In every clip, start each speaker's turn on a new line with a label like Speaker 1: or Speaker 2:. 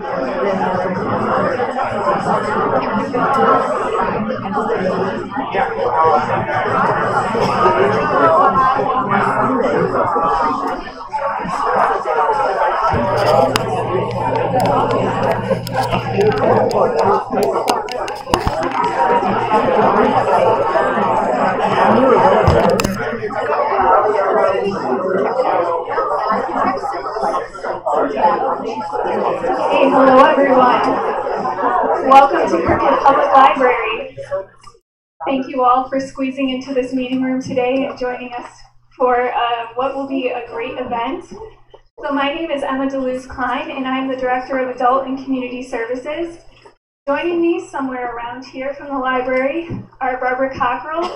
Speaker 1: Hey, hello everyone. Welcome to Cricket Public Library. Thank you all for squeezing into this meeting room today and joining us for what will be a great event. So my name is Emma DeLuz-Klein, and I'm the Director of Adult and Community Services. Joining me somewhere around here from the library are Barbara Cockrell,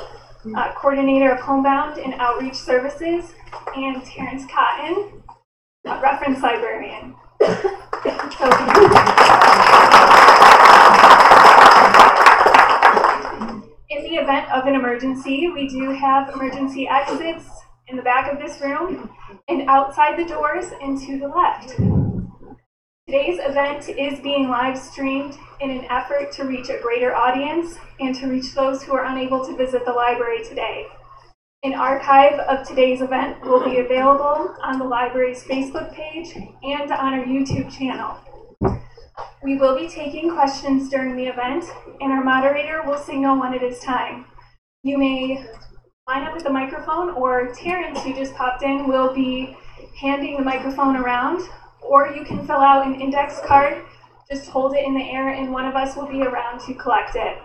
Speaker 1: Coordinator of Homebound and Outreach Services, and Terrence Cotton, a reference librarian. In the event of an emergency, we do have emergency exits in the back of this room and outside the doors and to the left. Today's event is being live streamed in an effort to reach a greater audience and to reach those who are unable to visit the library today. An archive of today's event will be available on the library's Facebook page and on our YouTube channel. We will be taking questions during the event, and our moderator will signal when it is time. You may line up at the microphone, or Terrence, who just popped in, will be handing the microphone around, or you can fill out an index card, just hold it in the air, and one of us will be around to collect it.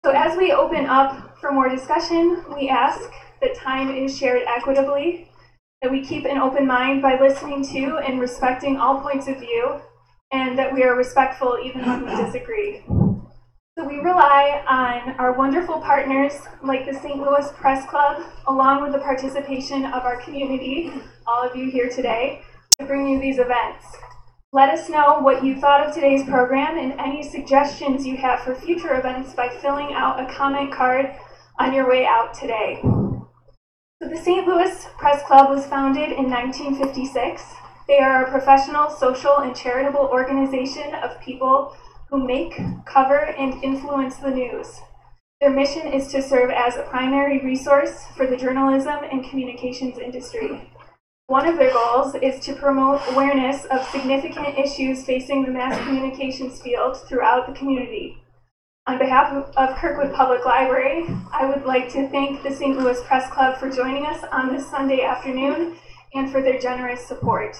Speaker 1: So as we open up for more discussion, we ask that time is shared equitably, that we keep an open mind by listening to and respecting all points of view, and that we are respectful even when we disagree. So we rely on our wonderful partners like the St. Louis Press Club, along with the participation of our community, all of you here today, to bring you these events. Let us know what you thought of today's program and any suggestions you have for future events by filling out a comment card on your way out today. So the St. Louis Press Club was founded in 1956. They are a professional, social, and charitable organization of people who make, cover, and influence the news. Their mission is to serve as a primary resource for the journalism and communications industry. One of their goals is to promote awareness of significant issues facing the mass communications field throughout the community. On behalf of Kirkwood Public Library, I would like to thank the St. Louis Press Club for joining us on this Sunday afternoon and for their generous support.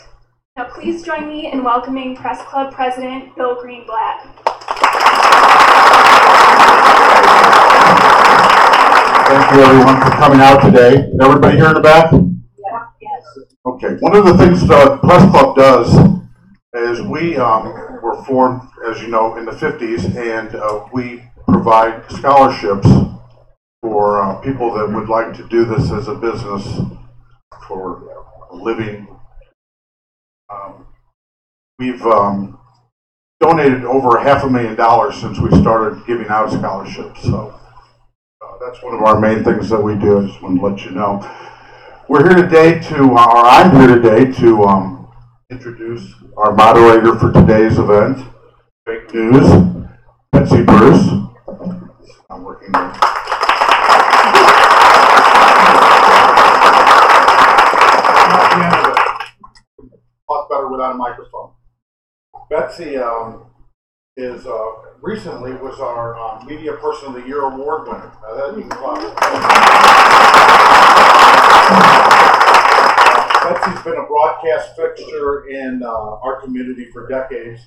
Speaker 1: Now please join me in welcoming Press Club President Bill Greenblatt.
Speaker 2: Thank you everyone for coming out today. Everybody here in the back? Okay, one of the things the Press Club does is we were formed, as you know, in the 50s, and we provide scholarships for people that would like to do this as a business for a living. We've donated over $500,000 since we started giving out scholarships, so that's one of our main things that we do. I just want to let you know. We're here today or I'm here today to introduce our moderator for today's event, Fake News, Betsy Bruce. I'm working there. Talk better without a microphone. Betsy is recently was our Media Person of the Year award winner. You can Betsy's been a broadcast fixture in our community for decades,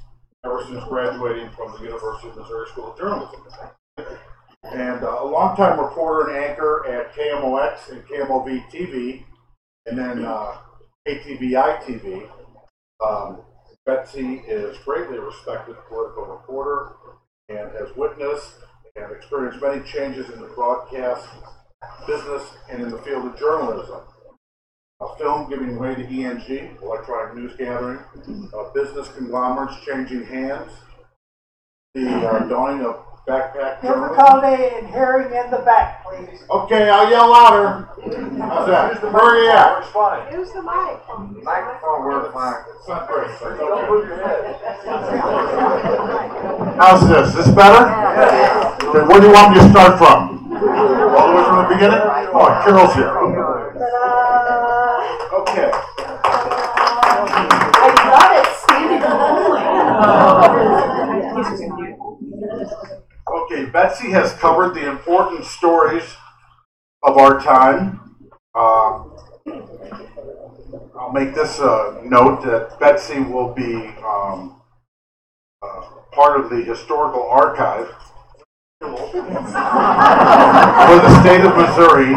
Speaker 2: ever since graduating from the University of Missouri School of Journalism. And a longtime reporter and anchor at KMOX and KMOV TV, and then KTVI TV. Betsy is greatly respected political reporter and has witnessed and experienced many changes in the broadcast business and in the field of journalism. Film giving way to ENG, electronic news gathering, business conglomerates changing hands, the dawning of Backpack.
Speaker 3: Difficulty in hearing in the back, please.
Speaker 2: Okay, I'll yell louder. How's that? Where are you at?
Speaker 3: Works fine.
Speaker 4: Use the mic.
Speaker 3: Microphone works fine.
Speaker 2: It's not great.
Speaker 3: Don't move your head.
Speaker 2: How's this? This better? Okay, where do you want me to start from? All the way from the beginning? Oh, Carol's here. Okay.
Speaker 4: I love it, standing
Speaker 2: Okay, Betsy has covered the important stories of our time. I'll make this note that Betsy will be part of the historical archive for the state of Missouri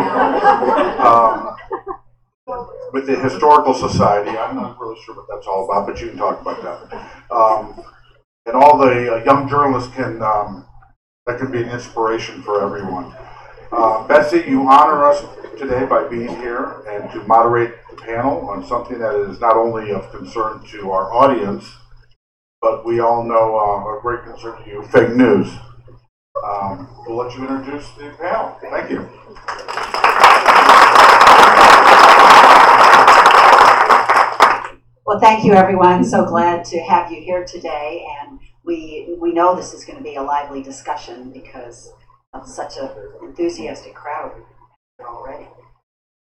Speaker 2: with the Historical Society. I'm not really sure what that's all about, but you can talk about that. And all the young journalists can, that can be an inspiration for everyone. Betsy, you honor us today by being here and to moderate the panel on something that is not only of concern to our audience, but we all know a great concern to you, fake news. We'll let you introduce the panel. Thank you.
Speaker 5: Well, thank you, everyone. So glad to have you here today. And we know this is going to be a lively discussion because of such an enthusiastic crowd here already.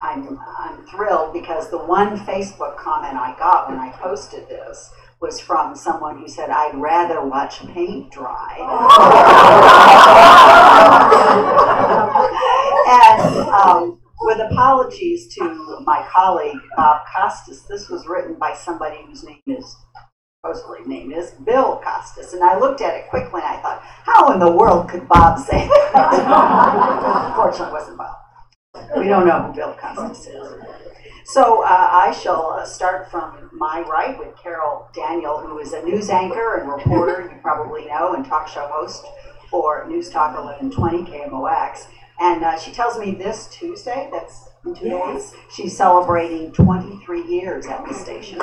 Speaker 5: I'm thrilled because the one Facebook comment I got when I posted this was from someone who said, "I'd rather watch paint dry." And with apologies to my colleague, Bob Costas, this was written by somebody whose supposedly name is Bill Costas. And I looked at it quickly and I thought, how in the world could Bob say that? Unfortunately, it wasn't Bob. We don't know who Bill Costas is. So I shall start from my right with Carol Daniel, who is a news anchor and reporter, you probably know, and talk show host for News Talk 1120 KMOX. And she tells me this Tuesday, that's in 2 days, she's celebrating 23 years at the station.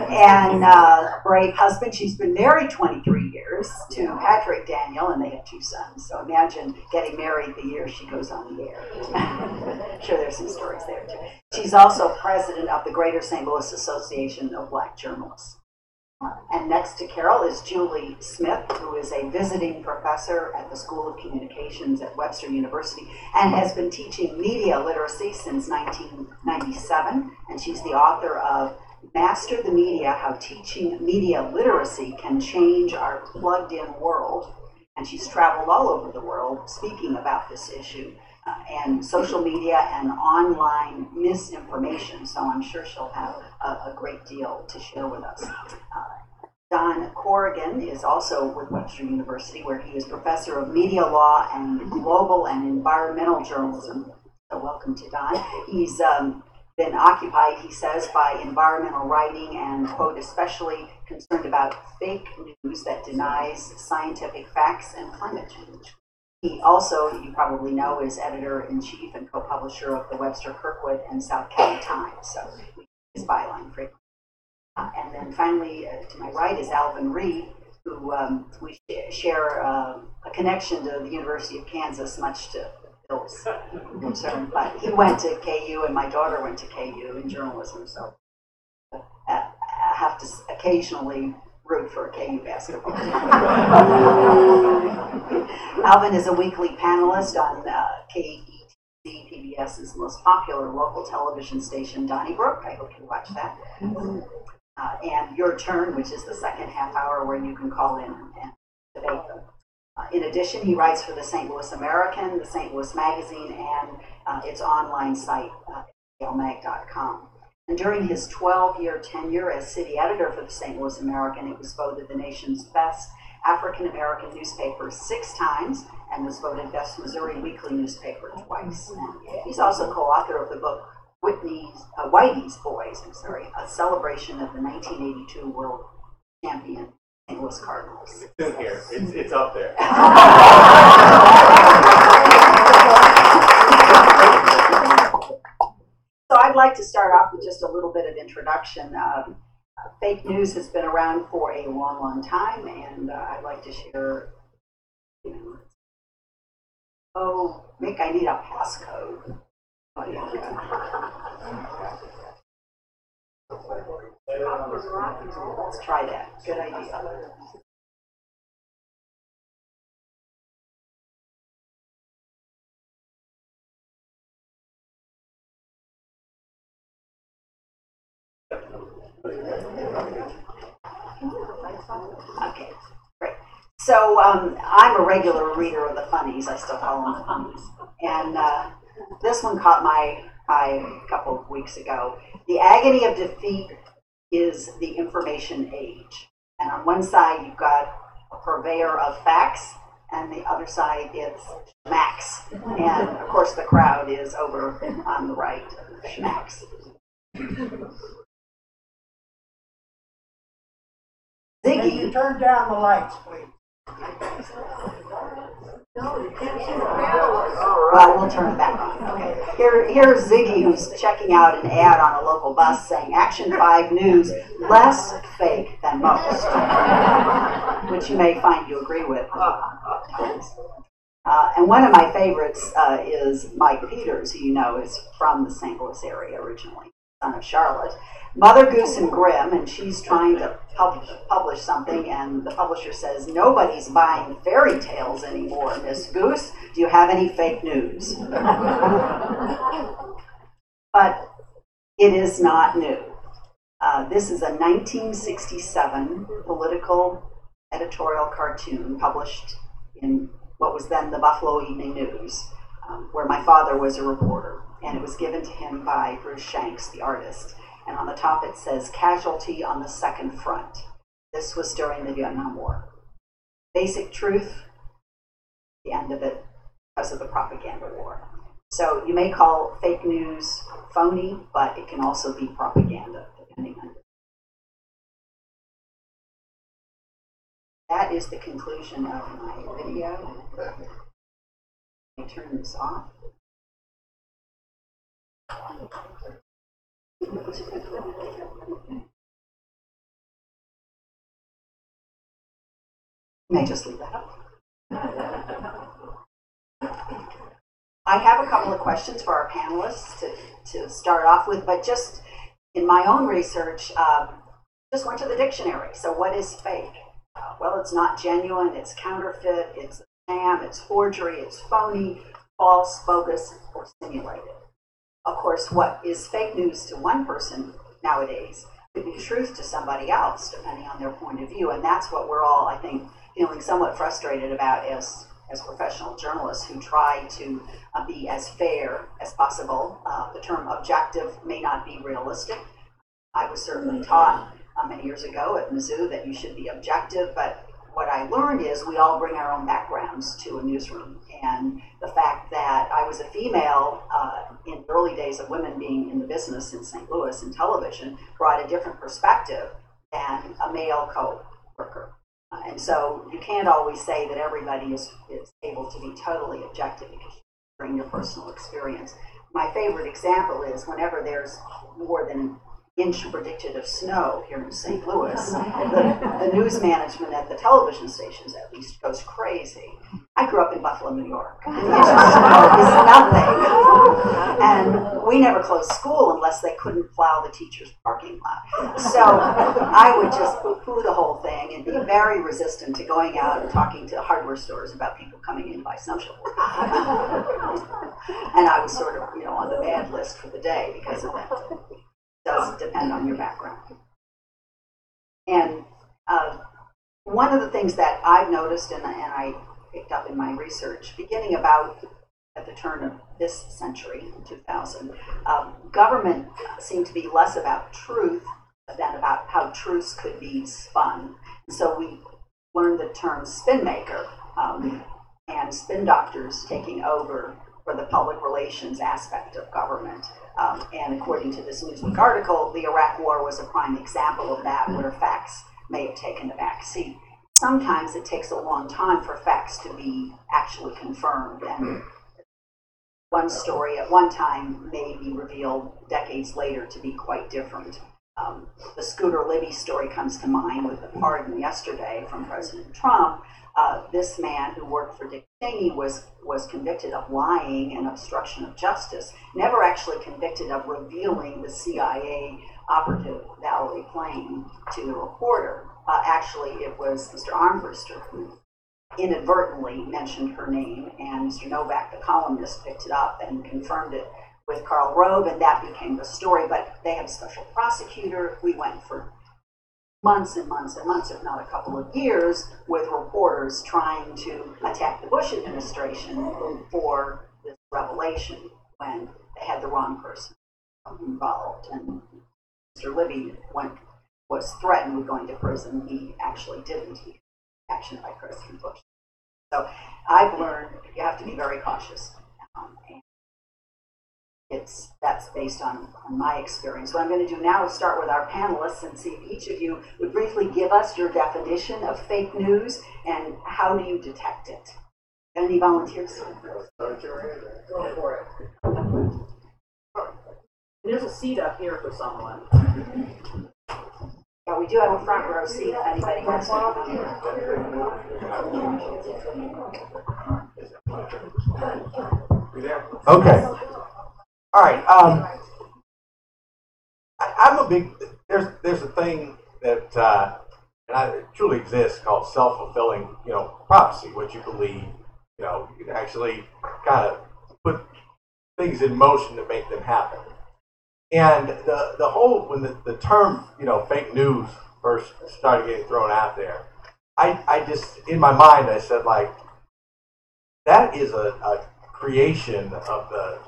Speaker 5: And brave husband, she's been married 23 years to Patrick Daniel, and they have 2 sons. So imagine getting married the year she goes on the air. I'm sure there's some stories there too. She's also president of the Greater St. Louis Association of Black Journalists. And next to Carol is Julie Smith, who is a visiting professor at the School of Communications at Webster University and has been teaching media literacy since 1997. And she's the author of Master the Media, How Teaching Media Literacy Can Change Our Plugged-In World. And she's traveled all over the world speaking about this issue and social media and online misinformation. So I'm sure she'll have a great deal to share with us. Don Corrigan is also with Webster University, where he is professor of media law and global and environmental journalism. So welcome to Don. He's been occupied, he says, by environmental writing and, quote, especially concerned about fake news that denies scientific facts and climate change. He also, you probably know, is editor-in-chief and co-publisher of the Webster, Kirkwood, and South County Times. So we use his byline frequently. And then finally, to my right is Alvin Reed, who we share a connection to the University of Kansas, much to Bill's concern. But he went to KU, and my daughter went to KU in journalism. So I have to occasionally root for a KU basketball team. Alvin is a weekly panelist on KETC, PBS's most popular local television station, Donnybrook. I hope you watch that. And Your Turn, which is the second half hour where you can call in and debate them. In addition, he writes for the St. Louis American, the St. Louis Magazine, and its online site, lmag.com. And during his 12-year tenure as city editor for the St. Louis American, it was voted the nation's best African-American newspaper 6 times and was voted best Missouri weekly newspaper twice. And he's also co-author of the book Whitey's Boys, a celebration of the 1982 World Champion St. Louis Cardinals.
Speaker 6: It's in here. It's up there.
Speaker 5: So I'd like to start off with just a little bit of introduction. Fake news has been around for a long, long time, and I'd like to share. Oh, Mick, I need a passcode. Oh, yeah. Let's try that. Good idea. Okay, great. So I'm a regular reader of the funnies. I still call them the funnies. And this one caught my eye a couple of weeks ago. The agony of defeat is the information age. And on one side, you've got a purveyor of facts, and the other side, it's Max. And of course, the crowd is over on the right, Max.
Speaker 3: Can you
Speaker 5: Ziggy.
Speaker 3: turn down the lights, please?
Speaker 5: Well, we'll turn it back on. Okay. Here's Ziggy, who's checking out an ad on a local bus saying Action 5 News, less fake than most, which you may find you agree with. And one of my favorites is Mike Peters, who you know is from the St. Louis area originally, son of Charlotte. Mother Goose and Grimm, and she's trying to publish something, and the publisher says, nobody's buying fairy tales anymore, Miss Goose. Do you have any fake news? But it is not new. This is a 1967 political editorial cartoon published in what was then the Buffalo Evening News, where my father was a reporter, and it was given to him by Bruce Shanks, the artist. And on the top it says, casualty on the second front. This was during the Vietnam War. Basic truth, the end of it, because of the propaganda war. So you may call fake news phony, but it can also be propaganda, depending on. That is the conclusion of my video. Let me turn this off. May just leave that up. I have a couple of questions for our panelists to start off with, but just in my own research, just went to the dictionary. So what is fake? Well, it's not genuine, it's counterfeit, it's sham, it's forgery, it's phony, false, bogus, or simulated. Of course, what is fake news to one person nowadays could be truth to somebody else, depending on their point of view. And that's what we're all, I think, feeling somewhat frustrated about as professional journalists who try to be as fair as possible. The term objective may not be realistic. I was certainly taught many years ago at Mizzou that you should be objective, but what I learned is we all bring our own backgrounds to a newsroom. And the fact that I was a female in the early days of women being in the business in St. Louis in television brought a different perspective than a male co-worker. And so you can't always say that everybody is able to be totally objective because you bring your personal experience. My favorite example is whenever there's more than an inch predicted of snow here in St. Louis, the news management at the television stations at least goes crazy. I grew up in Buffalo, New York. An inch of snow is nothing. And we never closed school unless they couldn't plow the teacher's parking lot. So I would just poo-poo the whole thing and be very resistant to going out and talking to hardware stores about people coming in to buy snow shovels. And I was sort of, on the bad list for the day because of that. Does depend on your background. And one of the things that I've noticed, and I picked up in my research, beginning about at the turn of this century, 2000, government seemed to be less about truth than about how truths could be spun. So we learned the term spin maker and spin doctors taking over for the public relations aspect of government. And according to this Newsweek article, the Iraq War was a prime example of that, where facts may have taken a back seat. Sometimes it takes a long time for facts to be actually confirmed, and one story at one time may be revealed decades later to be quite different. The Scooter Libby story comes to mind with the pardon yesterday from President Trump. This man who worked for Dick Cheney was convicted of lying and obstruction of justice, never actually convicted of revealing the CIA operative Valerie Plame to the reporter. Actually, it was Mr. Armbruster who inadvertently mentioned her name, and Mr. Novak, the columnist, picked it up and confirmed it with Karl Rove, and that became the story. But they had a special prosecutor. We went for months and months and months, if not a couple of years, with reporters trying to attack the Bush administration for this revelation when they had the wrong person involved. And Mr. Libby was threatened with going to prison. He actually didn't. He action by President Bush. So I've learned you have to be very cautious. And that's based on my experience. What I'm going to do now is start with our panelists and see if each of you would briefly give us your definition of fake news and how do you detect it. Got any volunteers?
Speaker 3: Go for it. There's a seat up here for someone.
Speaker 5: Yeah, we do have a front row seat if anybody wants
Speaker 7: Okay. All right. I'm a big. There's a thing that it truly exists called self-fulfilling, prophecy. What you believe, you can actually kind of put things in motion to make them happen. And the whole when the term fake news first started getting thrown out there, I just in my mind I said like that is a creation of the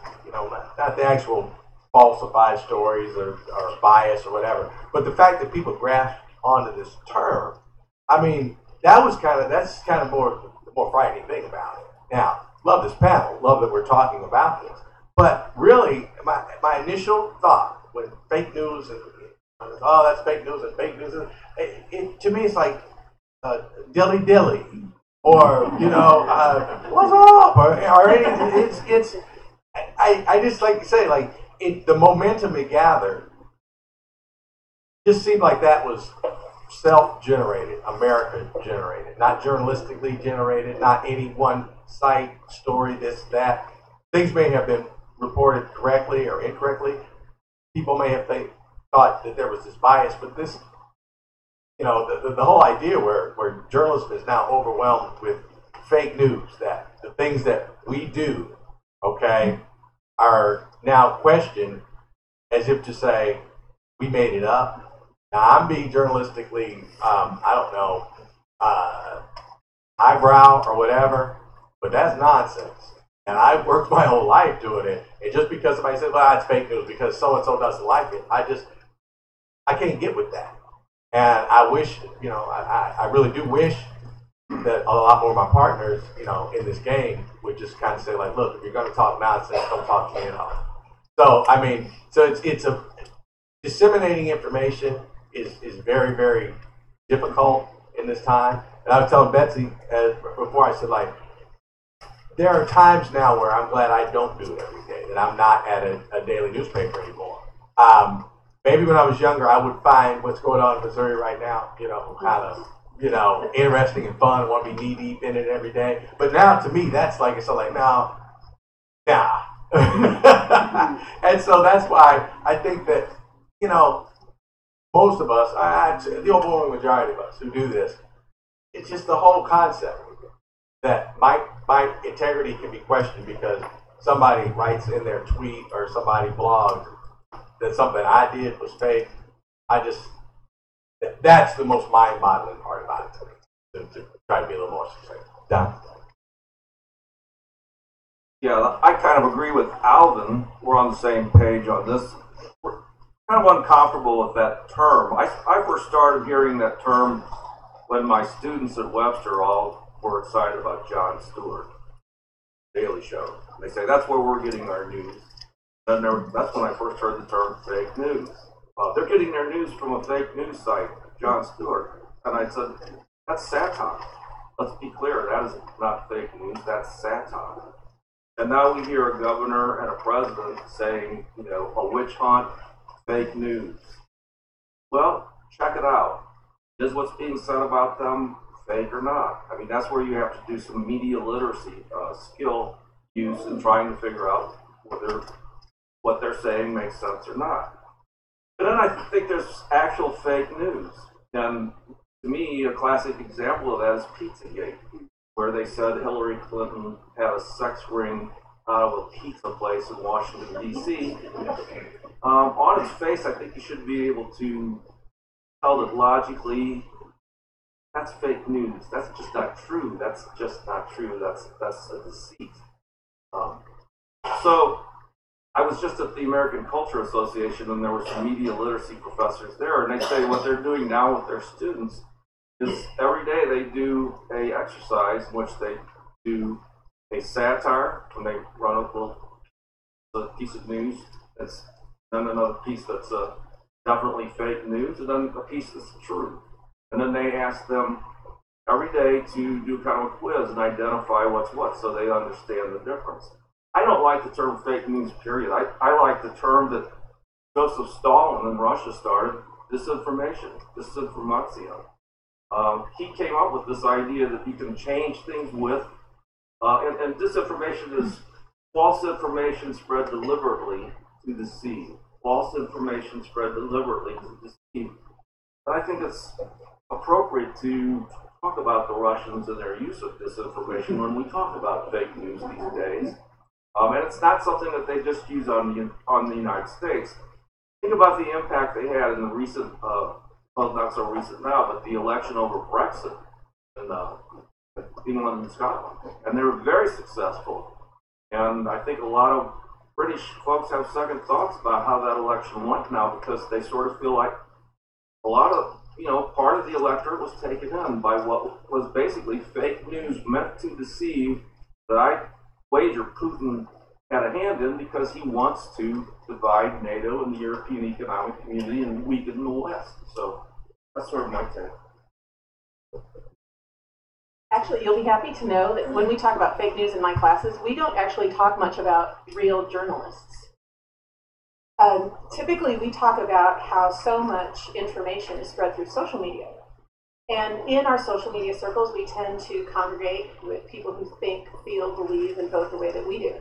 Speaker 7: not the actual falsified stories or bias or whatever, but the fact that people grasped onto this term. I mean that's kind of more the more frightening thing about it. Now, love this panel, love that we're talking about this. But really, my initial thought when fake news and that's fake news and fake news, to me it's like dilly dilly or what's up or anything. It's I just like to say like the momentum it gathered just seemed like that was self-generated, America-generated, not journalistically generated, not any one site story, this that. Things may have been reported correctly or incorrectly. People may have thought that there was this bias, but this, the whole idea where journalism is now overwhelmed with fake news, that the things that we do, are now questioned as if to say, we made it up. Now, I'm being journalistically, highbrow or whatever, but that's nonsense. And I've worked my whole life doing it. And just because somebody says, well, it's fake news because so-and-so doesn't like it, I can't get with that. And I wish, I really do wish that a lot more of my partners, in this game would just kind of say like, look, if you're going to talk nonsense, don't talk to me at all. So, it's a disseminating information is very, very difficult in this time. And I was telling Betsy before, I said like, there are times now where I'm glad I don't do it every day, that I'm not at a daily newspaper anymore. Maybe when I was younger, I would find what's going on in Missouri right now, kind of, interesting and fun, and want to be knee deep in it every day. But now to me, that's like, it's like, nah. And so that's why I think that, most of us, the overwhelming majority of us who do this, it's just the whole concept that my integrity can be questioned because somebody writes in their tweet or somebody blogs that something I did was fake. That's the most mind-boggling part about it to try to be a little more succinct. Don?
Speaker 8: Yeah, I kind of agree with Alvin. We're on the same page on this. We're kind of uncomfortable with that term. I first started hearing that term when my students at Webster all were excited about Jon Stewart, Daily Show. They say that's where we're getting our news. That's when I first heard the term fake news. They're getting their news from a fake news site, Jon Stewart. And I said, that's satire. Let's be clear, that is not fake news, that's satire. And now we hear a governor and a president saying, a witch hunt, fake news. Well, check it out. Is what's being said about them fake or not? I mean, that's where you have to do some media literacy skill use in trying to figure out whether what they're saying makes sense or not. But then I think there's actual fake news. And to me, a classic example of that is Pizzagate, where they said Hillary Clinton had a sex ring out of a pizza place in Washington, D.C. On its face, I think you should be able to tell that logically, that's fake news. That's just not true. That's just not true. That's a deceit. So I was just at the American Culture Association, and there were some media literacy professors there, and they say what they're doing now with their students is every day they do a exercise in which they do a satire when they run a piece of news, that's then another piece that's definitely fake news, and then a piece that's true. And then they ask them every day to do kind of a quiz and identify what's what so they understand the difference. I don't like the term fake news, period. I like the term that Joseph Stalin in Russia started, disinformation, disinformation. He came up with this idea that you can change things with, and disinformation is false information spread deliberately to deceive. False information spread deliberately to deceive. And I think it's appropriate to talk about the Russians and their use of disinformation when we talk about fake news these days. And it's not something that they just use on the United States. Think about the impact they had in the recent, well, not so recent now, but the election over Brexit in England and Scotland. And they were very successful. And I think a lot of British folks have second thoughts about how that election went now, because they sort of feel like a lot of, part of the electorate was taken in by what was basically fake news meant to deceive, that I wager Putin had a hand in, because he wants to divide NATO and the European Economic Community and weaken the West. So that's sort of my take.
Speaker 4: Actually, you'll be happy to know that when we talk about fake news in my classes, we don't actually talk much about real journalists. Typically, we talk about how so much information is spread through social media. And in our social media circles, we tend to congregate with people who think, feel, believe, and vote the way that we do.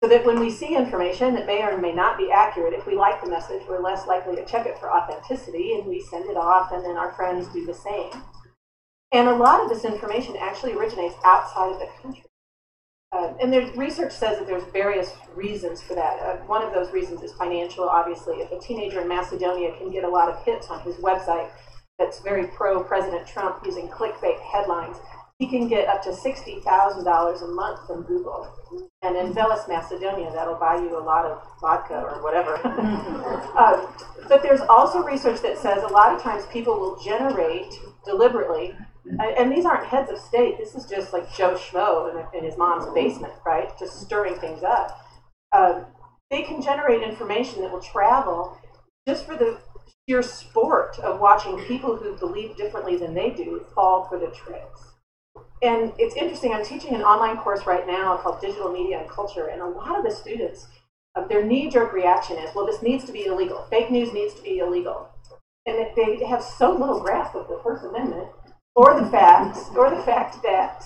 Speaker 4: So that when we see information that may or may not be accurate, if we like the message, we're less likely to check it for authenticity, and we send it off, and then our friends do the same. And a lot of this information actually originates outside of the country. And research says that there's various reasons for that. One of those reasons is financial, obviously. If a teenager in Macedonia can get a lot of hits on his website that's very pro-President Trump using clickbait headlines, he can get up to $60,000 a month from Google. And in Velis, Macedonia, that'll buy you a lot of vodka or whatever. But there's also research that says a lot of times people will generate deliberately, and these aren't heads of state, this is just like Joe Schmo in his mom's basement, right? Just stirring things up. They can generate information that will travel just for the sheer sport of watching people who believe differently than they do fall for the tricks. And it's interesting, I'm teaching an online course right now called Digital Media and Culture, and a lot of the students, their knee-jerk reaction is, well, this needs to be illegal. Fake news needs to be illegal. And they have so little grasp of the First Amendment, or the fact that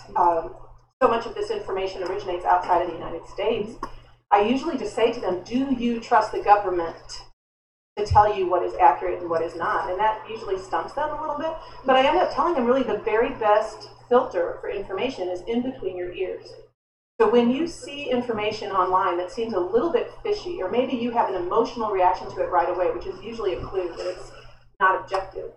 Speaker 4: so much of this information originates outside of the United States. I usually just say to them, do you trust the government to tell you what is accurate and what is not? And that usually stumps them a little bit. But I end up telling them really the very best filter for information is in between your ears. So when you see information online that seems a little bit fishy, or maybe you have an emotional reaction to it right away, which is usually a clue that it's not objective.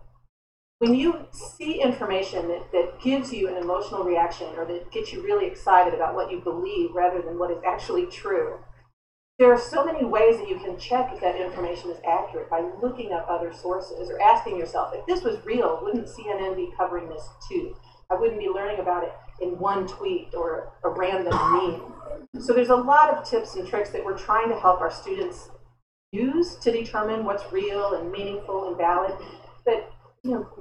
Speaker 4: When you see information that gives you an emotional reaction, or that gets you really excited about what you believe rather than what is actually true, there are so many ways that you can check if that information is accurate by looking up other sources, or asking yourself, if this was real, wouldn't CNN be covering this too? I wouldn't be learning about it in one tweet or a random meme. So there's a lot of tips and tricks that we're trying to help our students use to determine what's real and meaningful and valid. But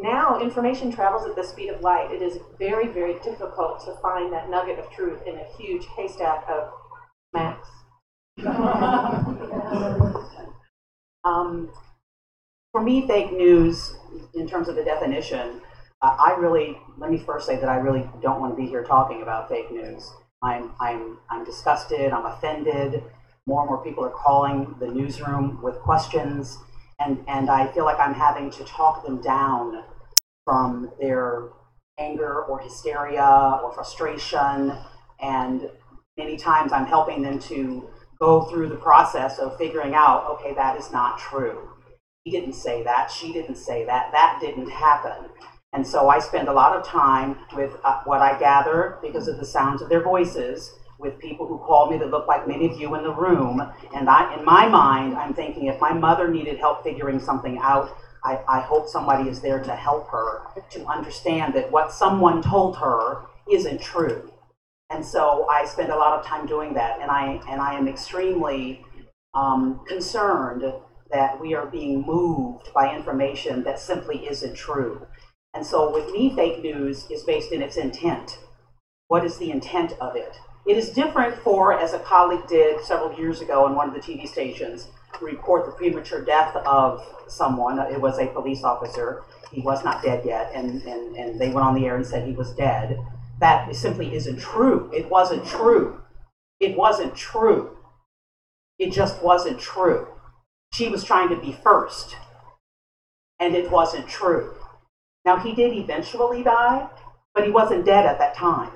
Speaker 4: now information travels at the speed of light. It is very, very difficult to find that nugget of truth in a huge haystack of maps.
Speaker 3: For me, fake news, in terms of the definition, let me first say that I really don't want to be here talking about fake news. I'm disgusted, I'm offended. More and more people are calling the newsroom with questions, and I feel like I'm having to talk them down from their anger or hysteria or frustration, and many times I'm helping them to go through the process of figuring out, okay, that is not true. He didn't say that, she didn't say that, that didn't happen. And so I spend a lot of time with what I gather, because of the sounds of their voices, with people who call me that look like many of you in the room. And in my mind, I'm thinking, if my mother needed help figuring something out, I hope somebody is there to help her to understand that what someone told her isn't true. And so I spend a lot of time doing that, and I am extremely concerned that we are being moved by information that simply isn't true. And so with me, fake news is based in its intent. What is the intent of it? It is different for, as a colleague did several years ago on one of the TV stations, report the premature death of someone. It was a police officer. He was not dead yet, and they went on the air and said he was dead. That simply isn't true. It wasn't true. It wasn't true. It just wasn't true. She was trying to be first, and it wasn't true. Now, he did eventually die, but he wasn't dead at that time.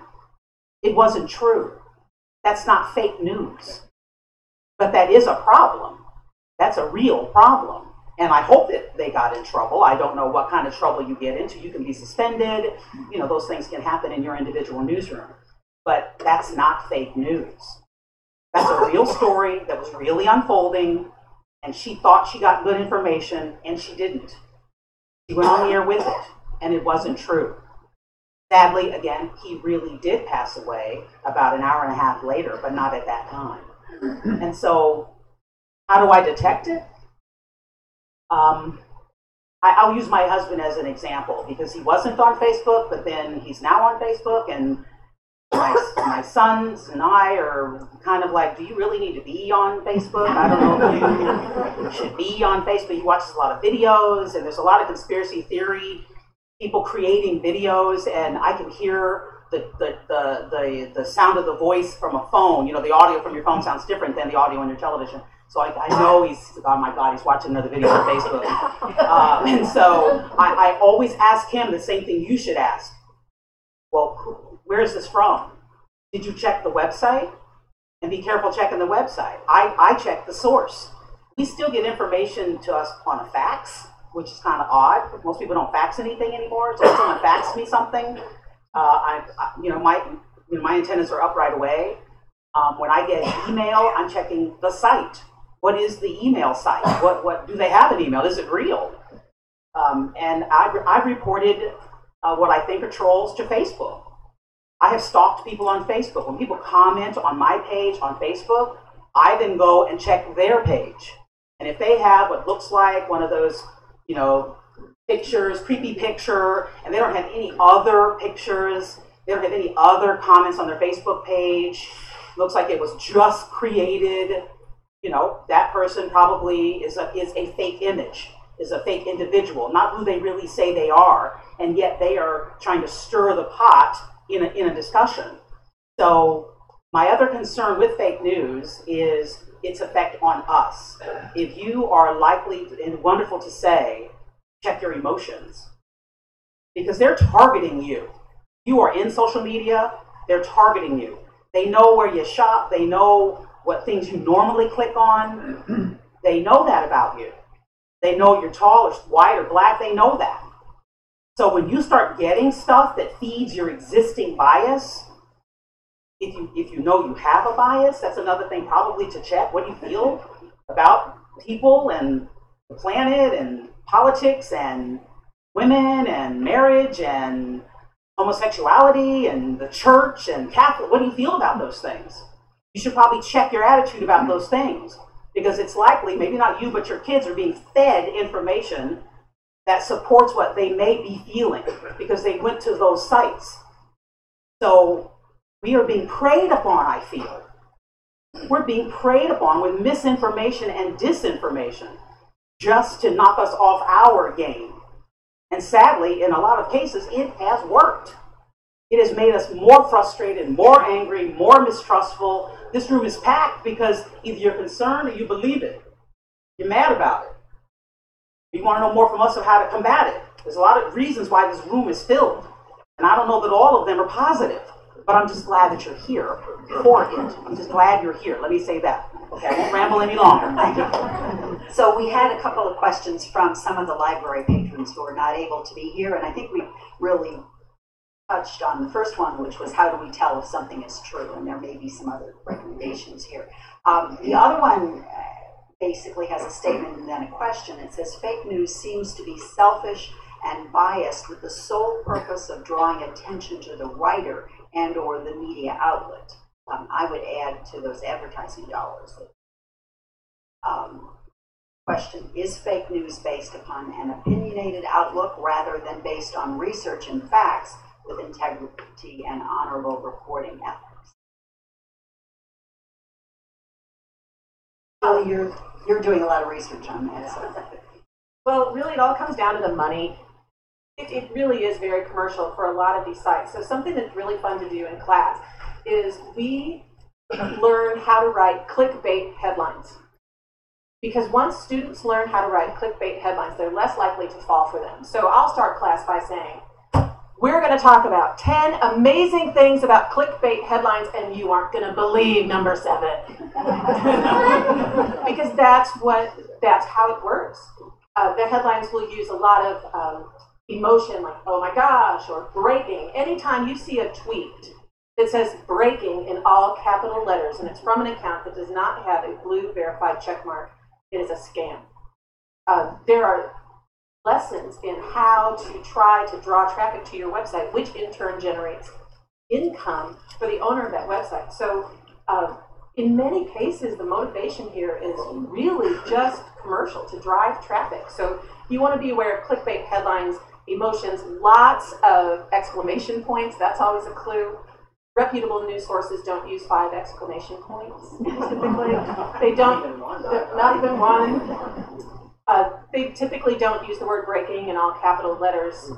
Speaker 3: It wasn't true. That's not fake news. But that is a problem. That's a real problem. And I hope that they got in trouble. I don't know what kind of trouble you get into. You can be suspended. You know, those things can happen in your individual newsroom. But that's not fake news. That's a real story that was really unfolding, and she thought she got good information, and she didn't. She went on the air with it, and it wasn't true. Sadly, again, he really did pass away about an hour and a half later, but not at that time. And so, how do I detect it? I'll use my husband as an example, because he wasn't on Facebook, but then he's now on Facebook, and my sons and I are kind of like, do you really need to be on Facebook? I don't know if you should be on Facebook. He watches a lot of videos, and there's a lot of conspiracy theory, people creating videos, and I can hear the sound of the voice from a phone. You know, the audio from your phone sounds different than the audio on your television. So I know he's, oh my God, he's watching another video on Facebook. And so I always ask him the same thing you should ask. Well, where is this from? Did you check the website? And be careful checking the website. I check the source. We still get information to us on a fax, which is kind of odd. Most people don't fax anything anymore. So if someone faxes me something, my antennas are up right away. When I get email, I'm checking the site. What is the email site? What do they have an email? Is it real? And I've reported what I think are trolls to Facebook. I have stalked people on Facebook. When people comment on my page on Facebook, I then go and check their page. And if they have what looks like one of those, pictures, creepy picture, and they don't have any other pictures, they don't have any other comments on their Facebook page, looks like it was just created, that person probably is a fake image, is a fake individual, not who they really say they are, and yet they are trying to stir the pot in a discussion. So my other concern with fake news is its effect on us. If you are likely and wonderful to say, check your emotions, because they're targeting you. You are in social media, they're targeting you. They know where you shop, they know what things you normally click on. They know that about you. They know you're tall or white or black, they know that. So when you start getting stuff that feeds your existing bias, if you know you have a bias, that's another thing probably to check. What do you feel about people and the planet and politics and women and marriage and homosexuality and the church and Catholic? What do you feel about those things? You should probably check your attitude about those things, because it's likely, maybe not you, but your kids are being fed information that supports what they may be feeling because they went to those sites. So we are being preyed upon, I feel. We're being preyed upon with misinformation and disinformation. just to knock us off our game. And sadly, in a lot of cases, it has worked. It has made us more frustrated, more angry, more mistrustful. This room is packed because either you're concerned or you believe it. You're mad about it. You want to know more from us of how to combat it. There's a lot of reasons why this room is filled. And I don't know that all of them are positive. But I'm just glad that you're here for it. I'm just glad you're here. Let me say that. Okay, I won't ramble any longer. Thank you.
Speaker 5: So we had a couple of questions from some of the library patrons who are not able to be here, and I think we really touched on the first one, which was how do we tell if something is true, and there may be some other recommendations here. The other one basically has a statement and then a question. It says, fake news seems to be selfish and biased with the sole purpose of drawing attention to the writer and or the media outlet. I would add to those advertising dollars. Question, is fake news based upon an opinionated outlook rather than based on research and facts with integrity and honorable reporting ethics? Oh, you're doing a lot of research on that. So.
Speaker 4: Well, really, it all comes down to the money. It really is very commercial for a lot of these sites. So something that's really fun to do in class is we learn how to write clickbait headlines. Because once students learn how to write clickbait headlines, they're less likely to fall for them. So I'll start class by saying, we're going to talk about 10 amazing things about clickbait headlines, and you aren't going to believe number 7. Because that's how it works. The headlines will use a lot of emotion, like, oh my gosh, or breaking. Anytime you see a tweet that says breaking in all capital letters, and it's from an account that does not have a blue verified check mark, it is a scam. There are lessons in how to try to draw traffic to your website, which in turn generates income for the owner of that website. So in many cases, the motivation here is really just commercial, to drive traffic. So you want to be aware of clickbait headlines, emotions, lots of exclamation points. That's always a clue. Reputable news sources don't use 5 exclamation points, typically. They don't, not even one. They typically don't use the word breaking in all capital letters.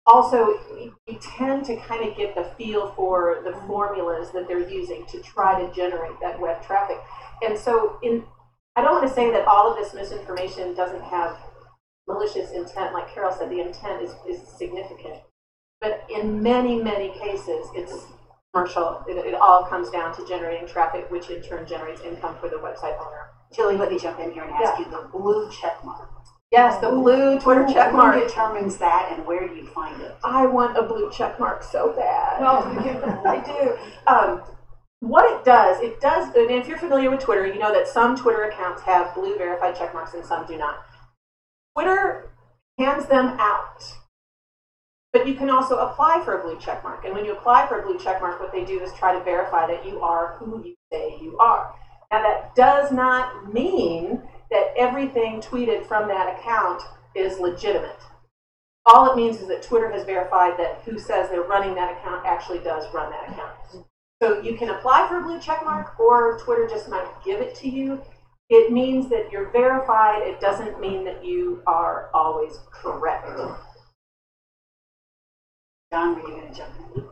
Speaker 4: Also, you tend to kind of get the feel for the formulas that they're using to try to generate that web traffic. And so I don't want to say that all of this misinformation doesn't have malicious intent. Like Carol said, the intent is significant. But in many, many cases, it's commercial. It all comes down to generating traffic, which in turn generates income for the website owner.
Speaker 5: Julie, let me jump in here and ask you the blue check mark.
Speaker 4: Yes, the blue Twitter check mark.
Speaker 5: Who determines that, and where do you find it?
Speaker 4: I want a blue check mark so bad. Well, I do. What it does, and if you're familiar with Twitter, you know that some Twitter accounts have blue verified check marks and some do not. Twitter hands them out. But you can also apply for a blue check mark. And when you apply for a blue check mark, what they do is try to verify that you are who you say you are. Now, that does not mean that everything tweeted from that account is legitimate. All it means is that Twitter has verified that who says they're running that account actually does run that account. So you can apply for a blue check mark, or Twitter just might give it to you. It means that you're verified. It doesn't mean that you are always correct.
Speaker 5: John, were you going to jump in?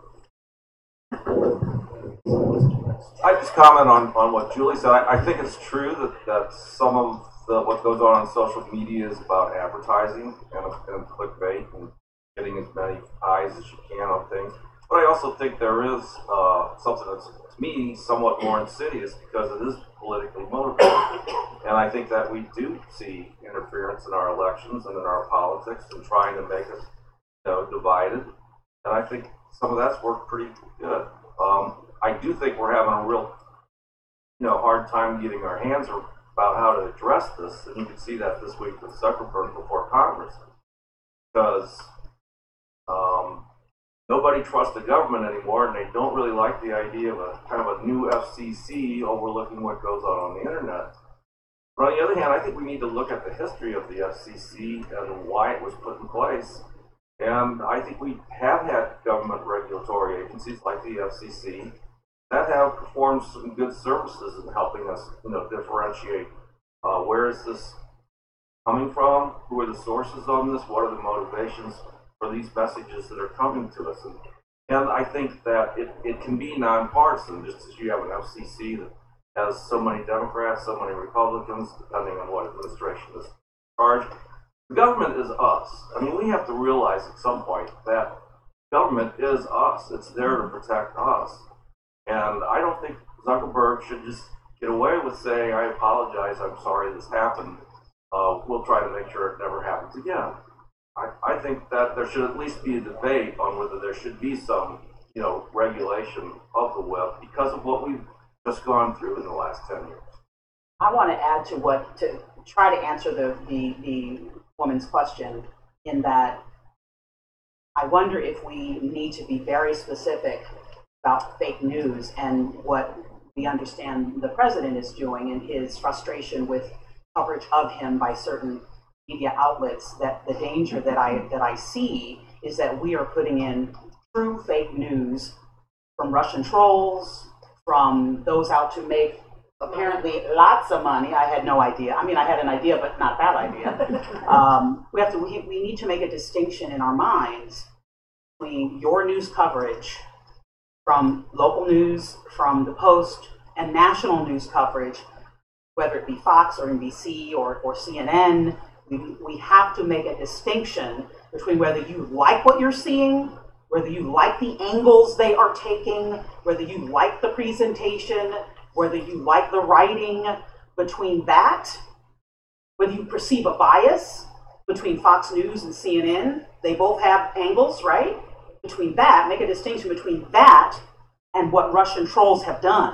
Speaker 8: I just comment on what Julie said. I think it's true that some of what goes on social media is about advertising and clickbait and getting as many eyes as you can on things. But I also think there is something that's, to me, somewhat more insidious because it is politically motivated. And I think that we do see interference in our elections and in our politics and trying to make us divided. And I think some of that's worked pretty good. I do think we're having a real, hard time getting our hands about how to address this, and you can see that this week with Zuckerberg before Congress, because nobody trusts the government anymore, and they don't really like the idea of a kind of a new FCC overlooking what goes on the internet. But on the other hand, I think we need to look at the history of the FCC and why it was put in place. And I think we have had government regulatory agencies like the FCC that have performed some good services in helping us, differentiate where is this coming from? Who are the sources on this? What are the motivations for these messages that are coming to us? And I think that it can be nonpartisan, just as you have an FCC that has so many Democrats, so many Republicans, depending on what administration is in charge. The government is us. I mean, we have to realize at some point that government is us. It's there to protect us. And I don't think Zuckerberg should just get away with saying, I apologize, I'm sorry this happened. We'll try to make sure it never happens again. I think that there should at least be a debate on whether there should be some, regulation of the web because of what we've just gone through in the last 10 years.
Speaker 3: I want to add to try to answer the woman's question in that I wonder if we need to be very specific about fake news and what we understand the president is doing and his frustration with coverage of him by certain media outlets. That the danger that I see is that we are putting in true fake news from Russian trolls, from those out to make apparently lots of money. I had no idea. I mean, I had an idea, but not that idea. We need to make a distinction in our minds between your news coverage from local news, from the Post, and national news coverage, whether it be Fox or NBC or CNN. We have to make a distinction between whether you like what you're seeing, whether you like the angles they are taking, whether you like the presentation, whether you like the writing, between that, whether you perceive a bias between Fox News and CNN. They both have angles, right? Between that, make a distinction between that and what Russian trolls have done.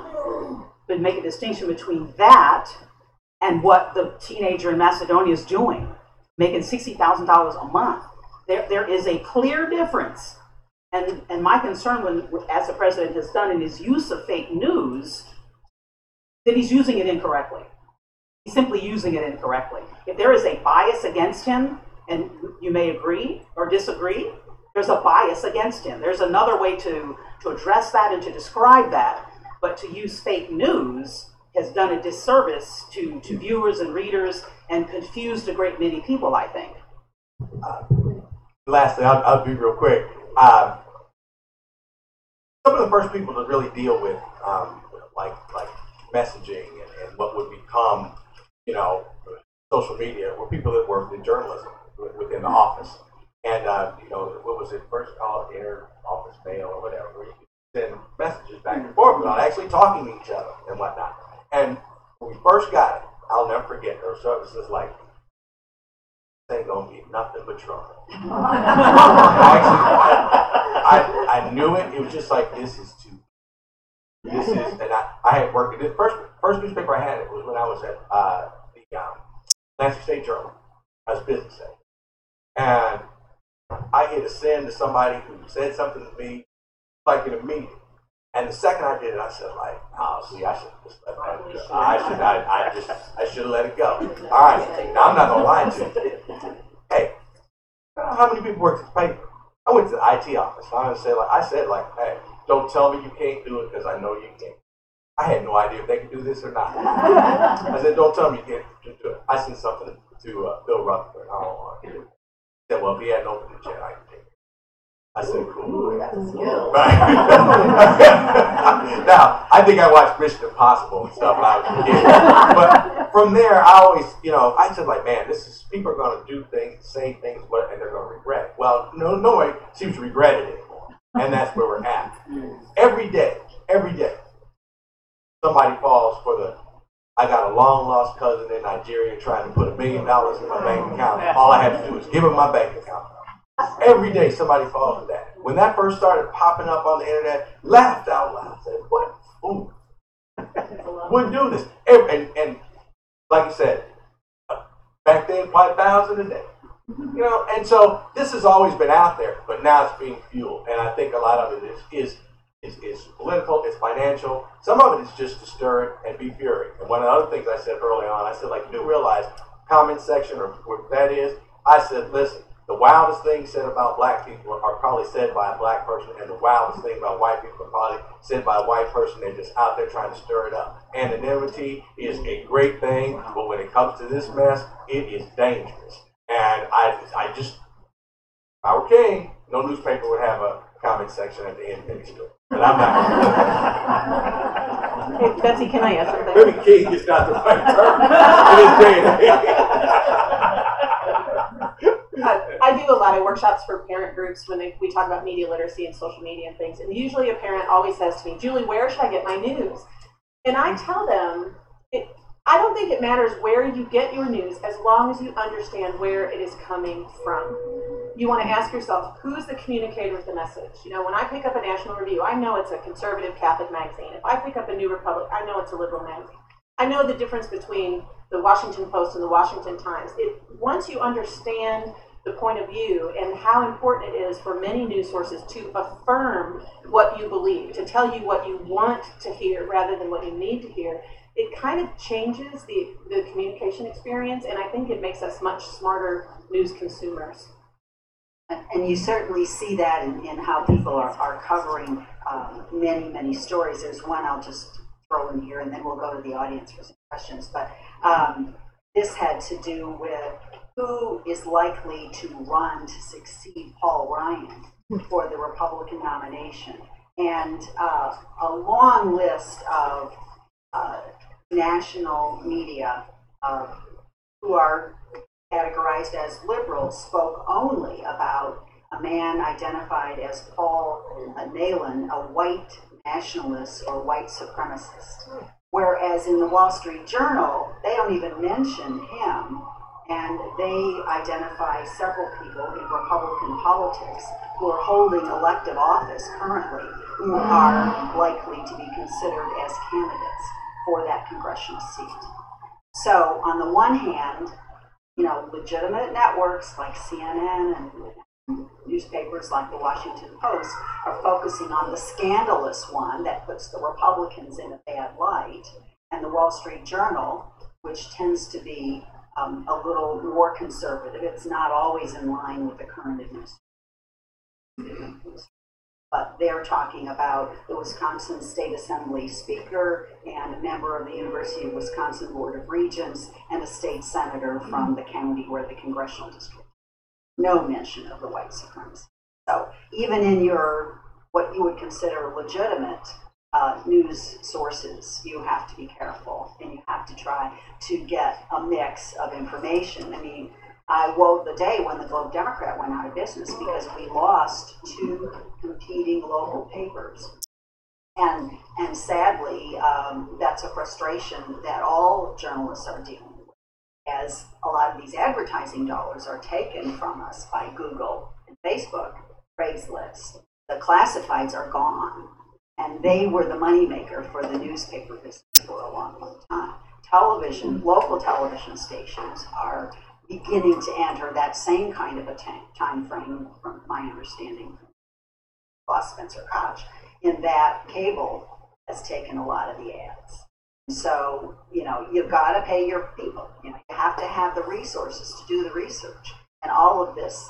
Speaker 3: But make a distinction between that and what the teenager in Macedonia is doing, making $60,000 a month. There is a clear difference. And my concern, as the president has done in his use of fake news, that he's using it incorrectly. He's simply using it incorrectly. If there is a bias against him, and you may agree or disagree, there's a bias against him. There's another way to address that and to describe that. But to use fake news has done a disservice to viewers and readers and confused a great many people, I think.
Speaker 7: Lastly, I'll be real quick. Some of the first people to really deal with like messaging and what would become, social media were people that worked in journalism within the office. And, what was it, first called inter-office mail or whatever, where you could send messages back and forth without actually talking to each other and whatnot. And when we first got it, I'll never forget, there were services like, this ain't gonna be nothing but trouble. I knew it. It was just like, this is, and I had worked at this first newspaper I had. It was when I was at the Lansing State Journal. I was business agent, and I had to send to somebody who said something to me, like in a meeting. And the second I did it, I said, I should have just let that go. I should have let it go. All right, now I'm not gonna lie to you. Hey, how many people work at the paper? I went to the IT office. I said, hey, don't tell me you can't do it because I know you can't. I had no idea if they could do this or not. I said, don't tell me you can't do it. I sent something to Bill Rutherford. I don't want to do it. He said, well, if he hadn't opened the chat, I could take it. I said, cool. Right. Now, I think I watched Mission Impossible and stuff when I was a kid. But from there, I always, I said, man, people are going to do things, say things, and they're going to regret it. Well, no one seems to regret it anymore. And that's where we're at. Every day, somebody falls for I got a long-lost cousin in Nigeria trying to put $1 million in my bank account. All I have to do is give him my bank account. Every day somebody falls for that. When that first started popping up on the internet, laughed out loud. Said, what fool would do this? And like you said, back then, probably 1,000 a day. And so this has always been out there, but now it's being fueled. And I think a lot of it is political, it's financial. Some of it is just to stir it and be fury. And one of the other things I said early on, I said, you do realize comment section or what that is, I said, listen, the wildest thing said about black people are probably said by a black person, and the wildest thing about white people are probably said by a white person. They're just out there trying to stir it up. Anonymity is a great thing, but when it comes to this mess, it is dangerous. And I just, if I were king, no newspaper would have a comment section at the end of the story. But I'm not.
Speaker 4: Hey, Betsy, can I add something?
Speaker 7: Maybe king is not the right term in this day and age.
Speaker 4: I do a lot of workshops for parent groups when we talk about media literacy and social media and things. And usually a parent always says to me, Julie, where should I get my news? And I tell them, I don't think it matters where you get your news as long as you understand where it is coming from. You want to ask yourself, who's the communicator with the message? You know, when I pick up a National Review, I know it's a conservative Catholic magazine. If I pick up a New Republic, I know it's a liberal magazine. I know the difference between the Washington Post and the Washington Times. Once you understand the point of view and how important it is for many news sources to affirm what you believe, to tell you what you want to hear rather than what you need to hear, it kind of changes the communication experience, and I think it makes us much smarter news consumers.
Speaker 5: And you certainly see that in how people are covering many, many stories. There's one I'll just throw in here, and then we'll go to the audience for some questions. But this had to do with who is likely to run to succeed Paul Ryan for the Republican nomination. And a long list of national media who are categorized as liberals spoke only about a man identified as Paul Nehlen, a white nationalist or white supremacist. Whereas in the Wall Street Journal, they don't even mention him, and they identify several people in Republican politics who are holding elective office currently who are likely to be considered as candidates for that congressional seat. So on the one hand, you know, legitimate networks like CNN and newspapers like the Washington Post are focusing on the scandalous one that puts the Republicans in a bad light, and the Wall Street Journal, which tends to be a little more conservative. It's not always in line with the current administration. But they're talking about the Wisconsin State Assembly Speaker and a member of the University of Wisconsin Board of Regents and a state senator from the county where the congressional district. No mention of the white supremacy. So even in your, what you would consider legitimate news sources, you have to be careful and you have to try to get a mix of information. I mean, I woke the day when the Globe Democrat went out of business because we lost 2 competing local papers. And sadly, that's a frustration that all journalists are dealing with, as a lot of these advertising dollars are taken from us by Google and Facebook, Craigslist. The classifieds are gone, and they were the moneymaker for the newspaper business for a long, long time. Television, local television stations are beginning to enter that same kind of a time frame, from my understanding, from boss Spencer Koch, in that cable has taken a lot of the ads. So, you know, you've got to pay your people. You know, you have to have the resources to do the research. And all of this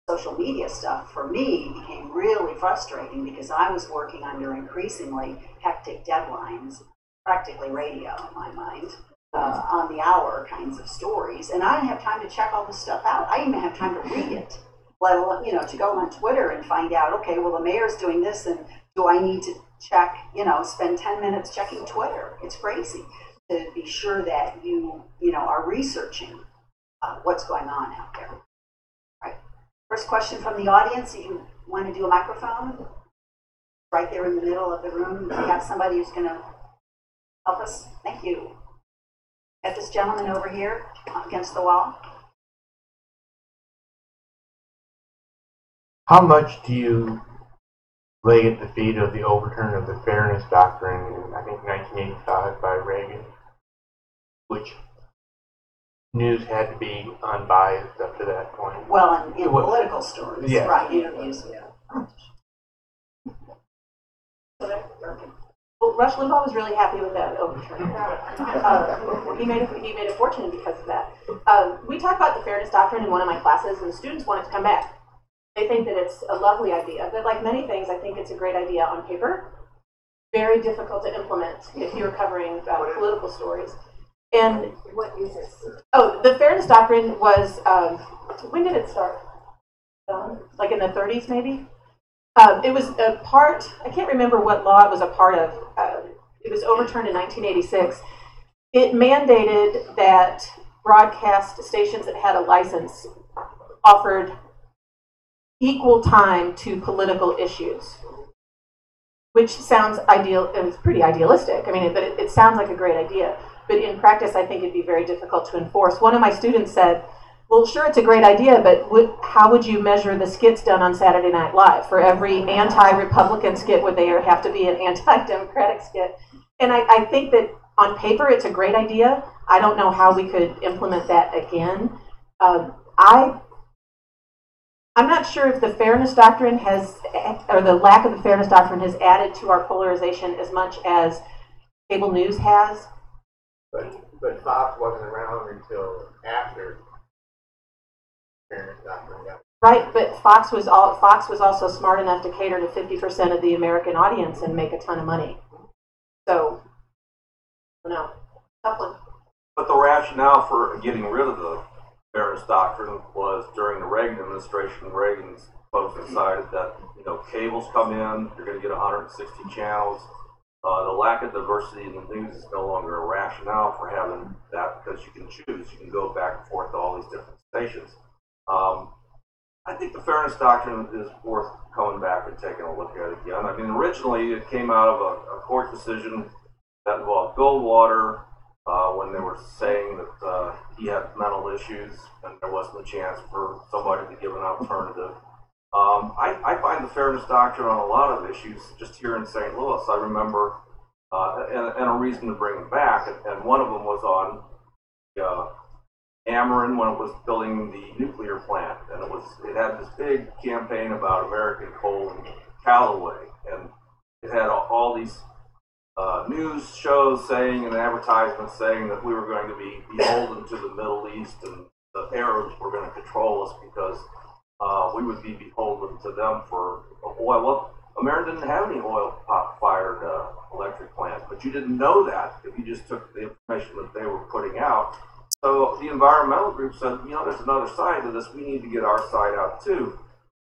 Speaker 5: social media stuff, for me, became really frustrating because I was working under increasingly hectic deadlines, practically radio in my mind, on the hour kinds of stories. And I didn't have time to check all this stuff out. I didn't even have time to read it, let alone, you know, to go on Twitter and find out, okay, well, the mayor's doing this, and do I need to check, you know, spend 10 minutes checking Twitter? It's crazy to be sure that you know, are researching what's going on out there. Right. First question from the audience. If you want to do a microphone, right there in the middle of the room. We have somebody who's going to help us. Thank you. Got this gentleman over here against the wall.
Speaker 9: How much do you lay at the feet of the overturn of the Fairness Doctrine in, I think, 1985 by Reagan, which news had to be unbiased up to that point?
Speaker 5: Well, in political stories,
Speaker 9: yeah.
Speaker 5: Right, interviews. Yeah.
Speaker 4: Well, Rush Limbaugh was really happy with that overturn. He made a fortune because of that. We talked about the fairness doctrine in one of my classes, and the students want it to come back. They think that it's a lovely idea, but like many things, I think it's a great idea on paper. Very difficult to implement if you're covering political stories. And
Speaker 5: What is this?
Speaker 4: oh, the fairness doctrine was, when did it start? Like in the 30s, maybe? It was a part, I can't remember what law it was a part of. It was overturned in 1986. It mandated that broadcast stations that had a license offered equal time to political issues, which sounds ideal. It was pretty idealistic. I mean, but it sounds like a great idea. But in practice, I think it'd be very difficult to enforce. One of my students said, well, sure, it's a great idea, but how would you measure the skits done on Saturday Night Live? For every anti-Republican skit, would there have to be an anti-Democratic skit? And I think that on paper, it's a great idea. I don't know how we could implement that again. I'm not sure if the fairness doctrine has, or the lack of the fairness doctrine has added to our polarization as much as cable news has.
Speaker 9: But Fox wasn't around until after fairness doctrine got.
Speaker 4: Right, but Fox was also smart enough to cater to 50% of the American audience and make a ton of money. So, no, tough one.
Speaker 8: But the rationale for getting rid of the fairness doctrine was during the Reagan administration. Reagan's folks decided that, you know, cables come in, you're going to get 160 channels. The lack of diversity in the news is no longer a rationale for having that, because you can choose. You can go back and forth to all these different stations. I think the fairness doctrine is worth coming back and taking a look at again. I mean, originally it came out of a court decision that involved Goldwater, when they were saying that he had mental issues and there wasn't a chance for somebody to give an alternative. I find the fairness doctrine on a lot of issues just here in St. Louis. I remember, and a reason to bring them back, and one of them was on Ameren when it was building the nuclear plant, and it had this big campaign about American coal and Callaway, and it had all these news shows saying and advertisements saying that we were going to be beholden to the Middle East and the Arabs were going to control us because we would be beholden to them for oil. Well, America didn't have any oil-fired electric plants, but you didn't know that if you just took the information that they were putting out. So the environmental group said, you know, there's another side to this. We need to get our side out too.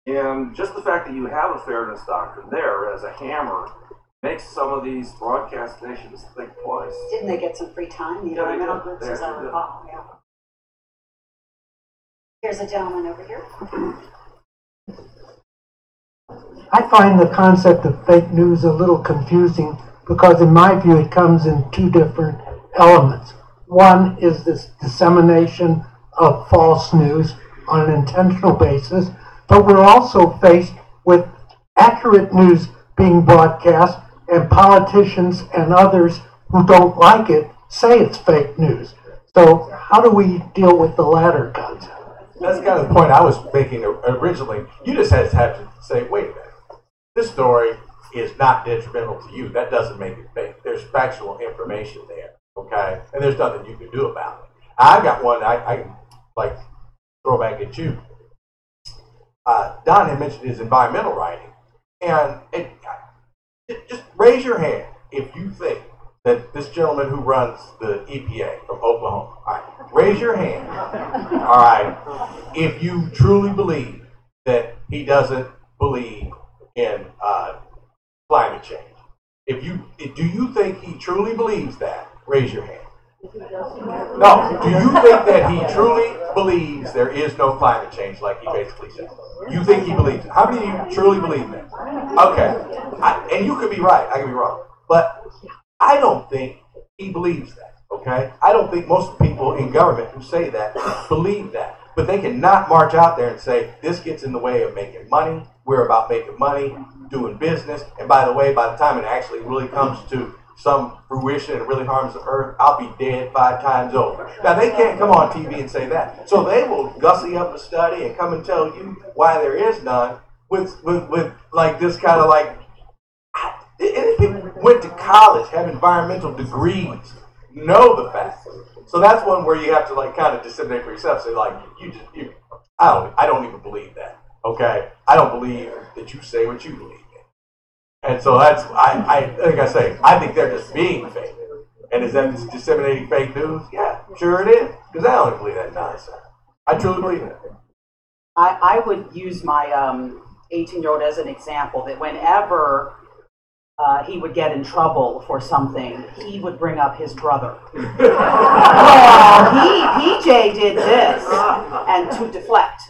Speaker 8: And just the fact that you have a fairness doctrine there as a hammer makes some of these broadcast stations think twice.
Speaker 5: Didn't they get some free time, the environmental groups, as I recall? Yeah. Here's a gentleman over here.
Speaker 10: I find the concept of fake news a little confusing because, in my view, it comes in two different elements. One is this dissemination of false news on an intentional basis, but we're also faced with accurate news being broadcast, and politicians and others who don't like it say it's fake news. So how do we deal with the latter concept?
Speaker 7: That's kind of the point I was making originally. You just have to say, wait a minute. This story is not detrimental to you. That doesn't make it fake. There's factual information there, okay? And there's nothing you can do about it. I've got one I can, like, throw back at you. Don had mentioned his environmental writing. And just raise your hand if you think that this gentleman who runs the EPA from Oklahoma, all right, raise your hand, all right, if you truly believe that he doesn't believe in climate change. Do you think he truly believes that? Raise your hand. No. Do you think that he truly believes there is no climate change, like he basically said? You think he believes it? How many of you truly believe that? Okay. And you could be right. I could be wrong. But I don't think he believes that. Okay? I don't think most people in government who say that believe that. But they cannot march out there and say, this gets in the way of making money. We're about making money, doing business. And by the way, by the time it actually really comes to some fruition and it really harms the earth, I'll be dead 5 times over. Now, they can't come on TV and say that. So they will gussy up a study and come and tell you why there is none with like this kind of like, went to college, have environmental degrees, know the facts. So that's one where you have to like kind of disseminate for yourself. Say like, I don't even believe that. Okay, I don't believe that you say what you believe in. And so that's I think they're just being fake. And is that disseminating fake news? Yeah, sure it is. Because I don't believe that nonsense. I truly believe it.
Speaker 3: I would use my 18-year-old as an example that whenever he would get in trouble for something, he would bring up his brother. PJ did this, and to deflect.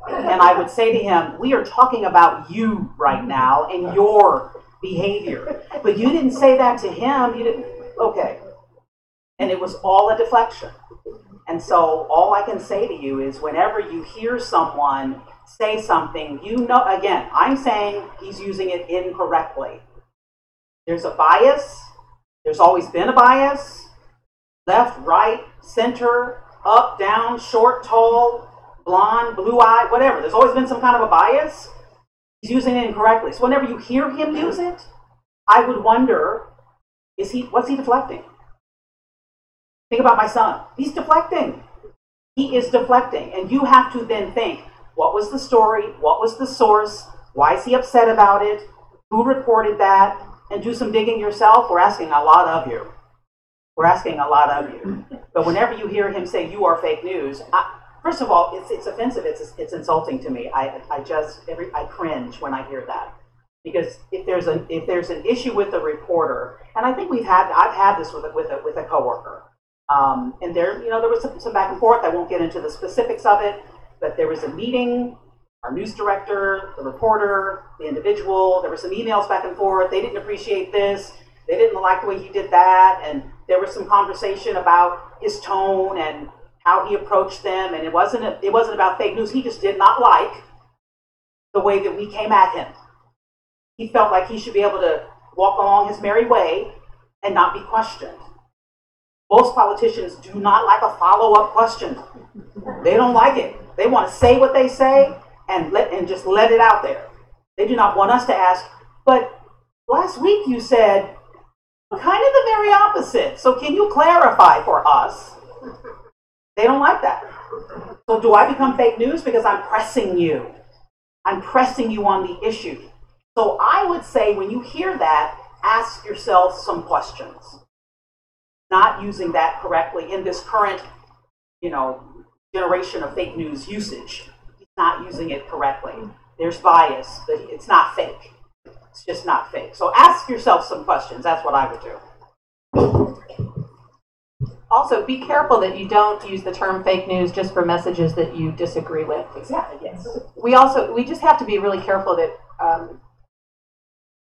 Speaker 3: And I would say to him, we are talking about you right now and your behavior. But you didn't say that to him. You didn't. Okay. And it was all a deflection. And so all I can say to you is whenever you hear someone say something, you know, again, I'm saying he's using it incorrectly. There's a bias. There's always been a bias. Left, right, center, up, down, short, tall, blonde, blue-eyed, whatever. There's always been some kind of a bias. He's using it incorrectly. So whenever you hear him use it, I would wonder, what's he deflecting? Think about my son. He's deflecting. He is deflecting. And you have to then think, what was the story? What was the source? Why is he upset about it? Who reported that? And do some digging yourself. We're asking a lot of you. We're asking a lot of you. But whenever you hear him say you are fake news, first of all, it's offensive. It's insulting to me. I cringe when I hear that. Because if there's an issue with the reporter, and I think I've had this with a coworker. And there was some back and forth. I won't get into the specifics of it, but there was a meeting, our news director, the reporter, the individual, there were some emails back and forth. They didn't appreciate this. They didn't like the way he did that. And there was some conversation about his tone and how he approached them. And it wasn't about fake news. He just did not like the way that we came at him. He felt like he should be able to walk along his merry way and not be questioned. Most politicians do not like a follow-up question. They don't like it. They want to say what they say and just let it out there. They do not want us to ask, but last week you said kind of the very opposite. So can you clarify for us? They don't like that. So do I become fake news because I'm pressing you? I'm pressing you on the issue. So I would say when you hear that, ask yourself some questions. Not using that correctly in this current, generation of fake news usage. He's not using it correctly. There's bias. It's not fake. It's just not fake. So ask yourself some questions. That's what I would do.
Speaker 4: Also, be careful that you don't use the term fake news just for messages that you disagree with.
Speaker 3: Exactly, yes.
Speaker 4: We just have to be really careful that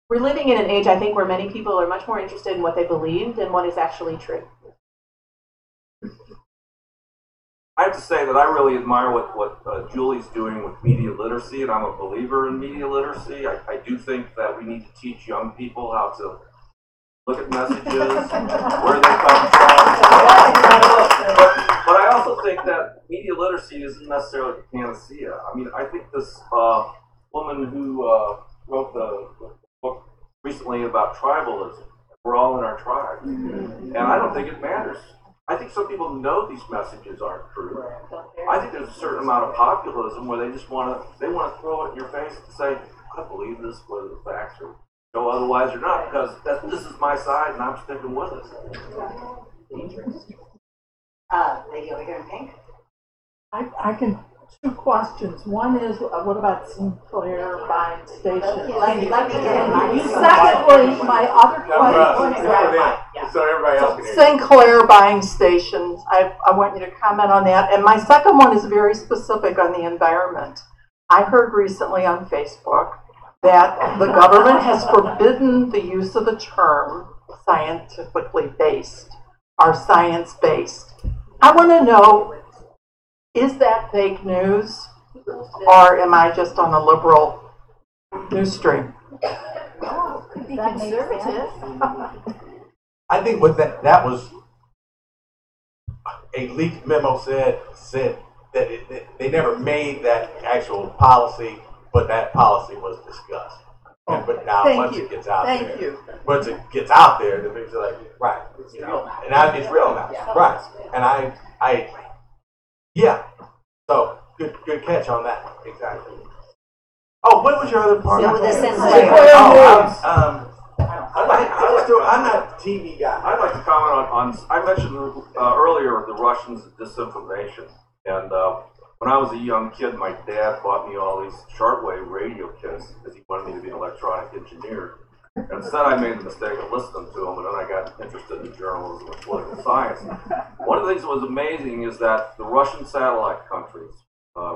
Speaker 4: we're living in an age, I think, where many people are much more interested in what they believe than what is actually true.
Speaker 8: I have to say that I really admire what Julie's doing with media literacy, and I'm a believer in media literacy. I do think that we need to teach young people how to look at messages, where they come from. But I also think that media literacy isn't necessarily the panacea. I mean, I think this woman who wrote the book recently about tribalism, we're all in our tribe. And I don't think it matters. I think some people know these messages aren't true. I think there's a certain amount of populism where they just want to throw it in your face and say, I believe this, whether the facts are show otherwise or not, because this is my side and I'm sticking with it.
Speaker 5: Lady over here in pink.
Speaker 11: I can. Two questions. One is, what about Sinclair buying stations?
Speaker 5: Let me get in.
Speaker 11: Secondly, my other question.
Speaker 7: So everybody else can hear.
Speaker 11: Sinclair buying stations. I want you to comment on that. And my second one is very specific on the environment. I heard recently on Facebook that the government has forbidden the use of the term scientifically based or science-based. I want to know, is that fake news, or am I just on a liberal news stream?
Speaker 4: Be conservative.
Speaker 7: I think what that was a leaked memo said that they never made that actual policy, but that policy was discussed. But now,
Speaker 11: Thank
Speaker 7: once
Speaker 11: you.
Speaker 7: it gets out
Speaker 11: Thank
Speaker 7: there,
Speaker 11: you.
Speaker 7: once it gets out there, the people are like, right, it's real now. And it's real now, right? And yeah. So good catch on that. Exactly. Oh, what was your other part?
Speaker 5: So the
Speaker 7: I'm not a TV guy.
Speaker 8: I'd like to comment on I mentioned earlier the Russians' disinformation. And when I was a young kid, my dad bought me all these shortwave radio kits because he wanted me to be an electronic engineer. And instead, I made the mistake of listening to him, and then I got interested in journalism and political science. One of the things that was amazing is that the Russian satellite countries,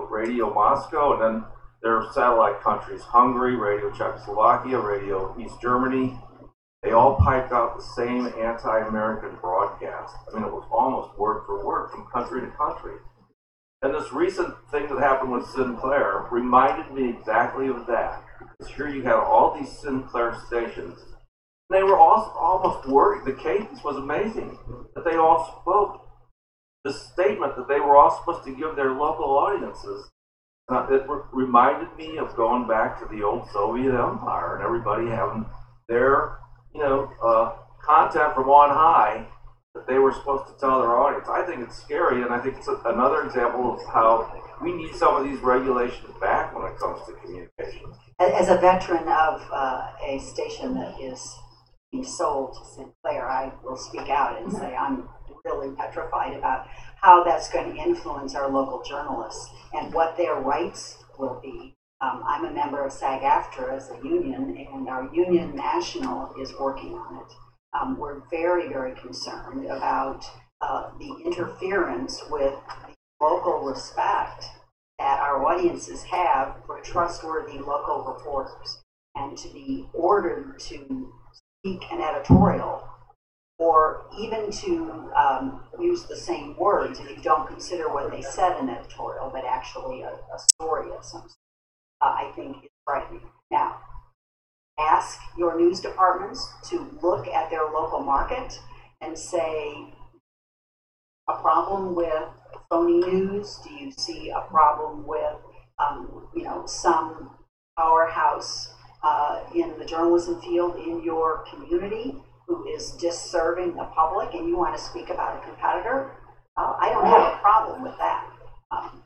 Speaker 8: Radio Moscow, and then their satellite countries, Hungary, Radio Czechoslovakia, Radio East Germany, they all piped out the same anti-American broadcast. I mean, it was almost word for word from country to country. And this recent thing that happened with Sinclair reminded me exactly of that. Because here you had all these Sinclair stations. They were all almost worried. The cadence was amazing. That they all spoke this statement that they were all supposed to give their local audiences. It reminded me of going back to the old Soviet Empire and everybody having their, content from on high that they were supposed to tell their audience. I think it's scary, and I think it's another example of how we need some of these regulations back when it comes to communication.
Speaker 5: As a veteran of a station that is being sold to Sinclair, I will speak out and say I'm really petrified about how that's going to influence our local journalists and what their rights will be. I'm a member of SAG-AFTRA as a union, and our union national is working on it. We're very, very concerned about the interference with the local respect that our audiences have for trustworthy local reporters, and to be ordered to speak an editorial or even to use the same words if you don't consider what they said an editorial, but actually a story of some sort, I think is frightening. Now, ask your news departments to look at their local market and say, a problem with phony news? Do you see a problem with, some powerhouse in the journalism field in your community who is disserving the public, and you want to speak about a competitor? I don't have a problem with that.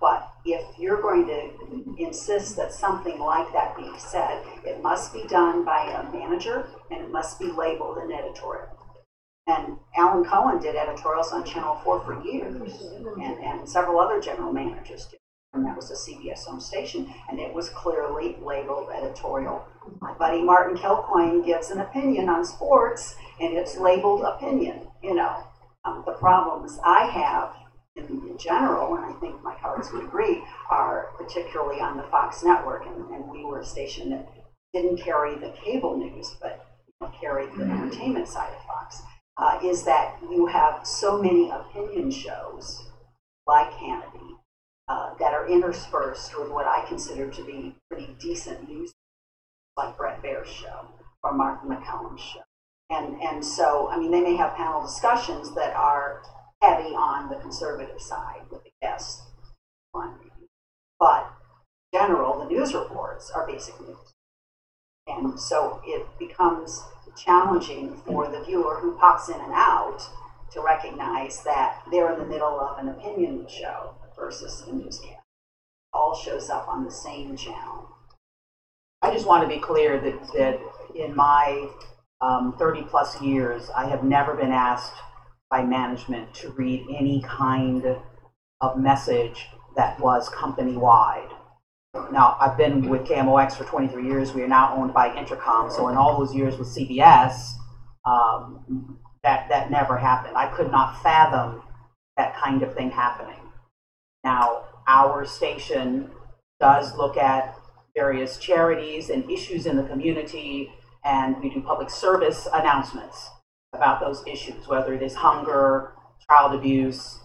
Speaker 5: But if you're going to insist that something like that be said, it must be done by a manager, and it must be labeled an editorial. And Alan Cohen did editorials on Channel 4 for years, and several other general managers did. And that was a CBS home station, and it was clearly labeled editorial. My buddy Martin Kilcoyne gives an opinion on sports, and it's labeled opinion. The problems I have in general, and I think my colleagues would agree, are particularly on the Fox network, and we were a station that didn't carry the cable news, but carried the entertainment side of Fox, is that you have so many opinion shows like Hannity that are interspersed with what I consider to be pretty decent news, like Brett Baer's show or Martha McCallum's show. And so, they may have panel discussions that are heavy on the conservative side with the guests, but in general, the news reports are basic news. And so it becomes challenging for the viewer who pops in and out to recognize that they're in the middle of an opinion show versus a newscast. All shows up on the same channel.
Speaker 3: I just want to be clear that in my 30 plus years, I have never been asked by management to read any kind of message that was company-wide. Now, I've been with KMOX for 23 years. We are now owned by Intercom. So in all those years with CBS, that never happened. I could not fathom that kind of thing happening. Now, our station does look at various charities and issues in the community, and we do public service announcements about those issues, whether it is hunger, child abuse,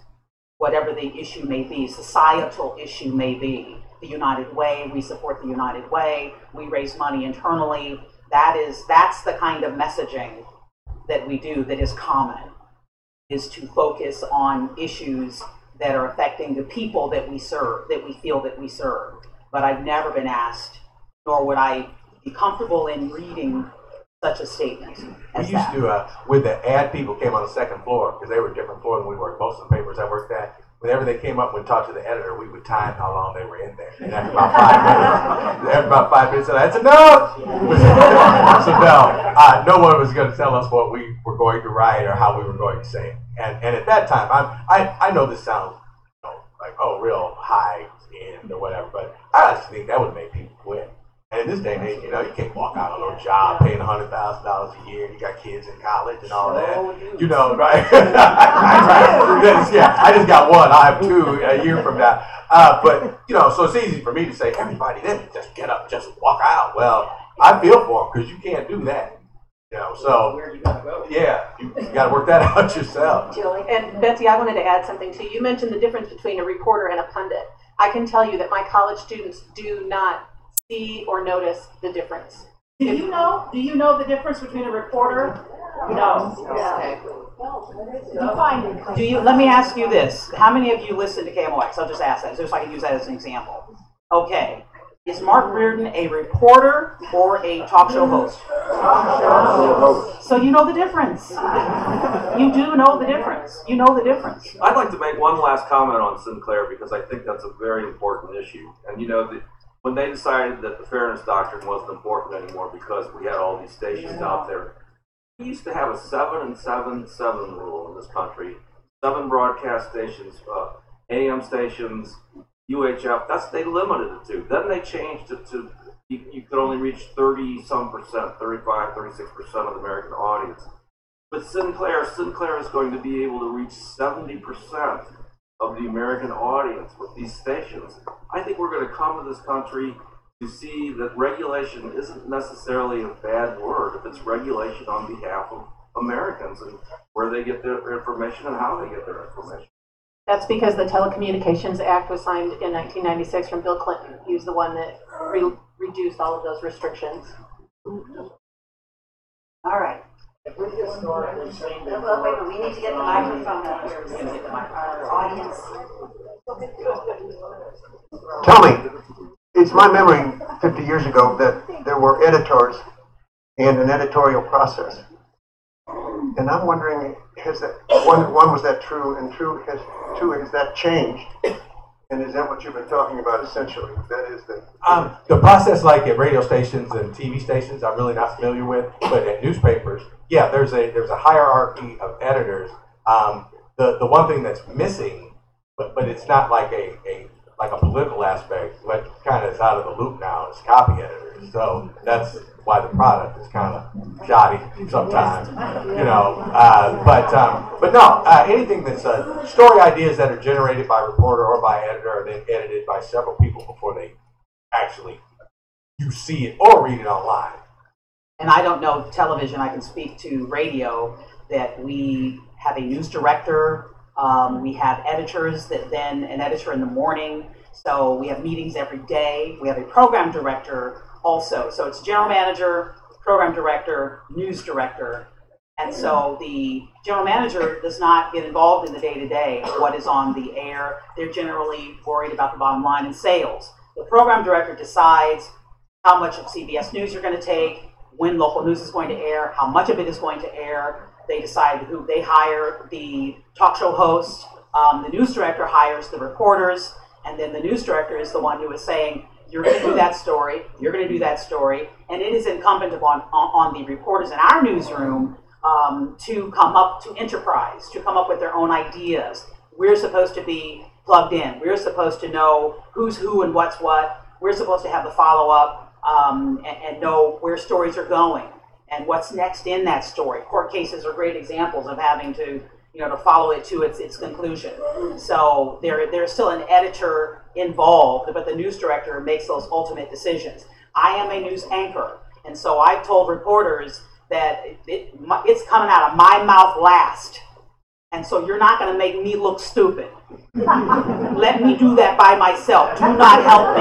Speaker 3: whatever the issue may be, societal issue may be. The United Way, we support the United Way, we raise money internally. That's the kind of messaging that we do that is common, is to focus on issues that are affecting the people that we serve, that we feel that we serve. But I've never been asked, nor would I be comfortable in reading such a statement
Speaker 7: We
Speaker 3: as
Speaker 7: used
Speaker 3: that?
Speaker 7: to, when the ad people came on the second floor, because they were a different floor than we worked, most of the papers I worked at, whenever they came up and would talk to the editor, we would time how long they were in there. And after about 5 minutes, that's enough! So no one was going to tell us what we were going to write or how we were going to say it. And at that time, I know this sounds like, real high end or whatever, but I actually think that would make people quit. And in this day and age, you can't walk out on no job paying $100,000 a year. You got kids in college and all that. Right? Yeah, I just got one. I have two a year from now. But so it's easy for me to say, everybody, just get up, just walk out. Well, I feel for them because you can't do that. So
Speaker 3: Where you gotta go?
Speaker 7: yeah, you got to work that out yourself.
Speaker 4: Julie? And Betsy, I wanted to add something too. You mentioned the difference between a reporter and a pundit. I can tell you that my college students do not see or notice the difference.
Speaker 5: Do you know the difference between a reporter? No.
Speaker 3: Okay.
Speaker 5: Define it.
Speaker 3: Let me ask you this. How many of you listen to KMOX? I'll just ask that, just so I can use that as an example. Okay. Is Mark Reardon a reporter or a talk show host? So you know the difference. You do know the difference. You know the difference.
Speaker 8: I'd like to make one last comment on Sinclair because I think that's a very important issue. And when they decided that the fairness doctrine wasn't important anymore because we had all these stations out there, we used to have a 7 and 7 rule in this country. 7 broadcast stations, AM stations, UHF. They limited it to. Then they changed it to you could only reach 30-some%, 35, 36% of the American audience. But Sinclair is going to be able to reach 70% of the American audience with these stations. I think we're going to come to this country to see that regulation isn't necessarily a bad word if it's regulation on behalf of Americans and where they get their information and how they get their information.
Speaker 4: That's because the Telecommunications Act was signed in 1996 from Bill Clinton. He was the one that reduced all of those restrictions.
Speaker 5: All right.
Speaker 12: We're historically saying that.
Speaker 5: Well, wait, we need to get the microphone up here. Our audience.
Speaker 12: Tell me, it's my memory 50 years ago that there were editors and an editorial process. And I'm wondering, has that one was that true, and two has that changed? And is that what you've been talking about essentially? That is
Speaker 7: The process, like at radio stations and TV stations, I'm really not familiar with. But at newspapers, yeah, there's a hierarchy of editors. The one thing that's missing, but it's not like a political aspect. What kind of is out of the loop now is copy editors. So that's why the product is kind of shoddy sometimes, But no, anything that's story ideas that are generated by reporter or by editor are then edited by several people before they actually you see it or read it online.
Speaker 3: And I don't know television. I can speak to radio that we have a news director. We have editors an editor in the morning. So we have meetings every day. We have a program director also. So it's general manager, program director, news director. And so the general manager does not get involved in the day-to-day of what is on the air. They're generally worried about the bottom line and sales. The program director decides how much of CBS News you're going to take, when local news is going to air, how much of it is going to air. They decide who they hire, the talk show host. The news director hires the reporters, and then the news director is the one who is saying, you're going to do that story, you're going to do that story, and it is incumbent on the reporters in our newsroom to come up with their own ideas. We're supposed to be plugged in. We're supposed to know who's who and what's what. We're supposed to have the follow-up and know where stories are going and what's next in that story. Court cases are great examples of having to follow it to its conclusion. So there's still an editor involved, but the news director makes those ultimate decisions. I am a news anchor, and so I've told reporters that it's coming out of my mouth last. And so you're not going to make me look stupid. Let me do that by myself. Do not help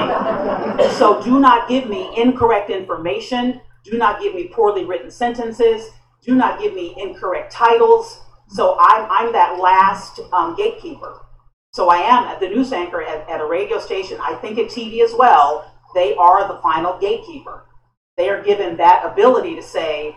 Speaker 3: me. So do not give me incorrect information. Do not give me poorly written sentences. Do not give me incorrect titles. So I'm that last gatekeeper. So I am the news anchor at a radio station. I think at TV as well. They are the final gatekeeper. they are given that ability to say,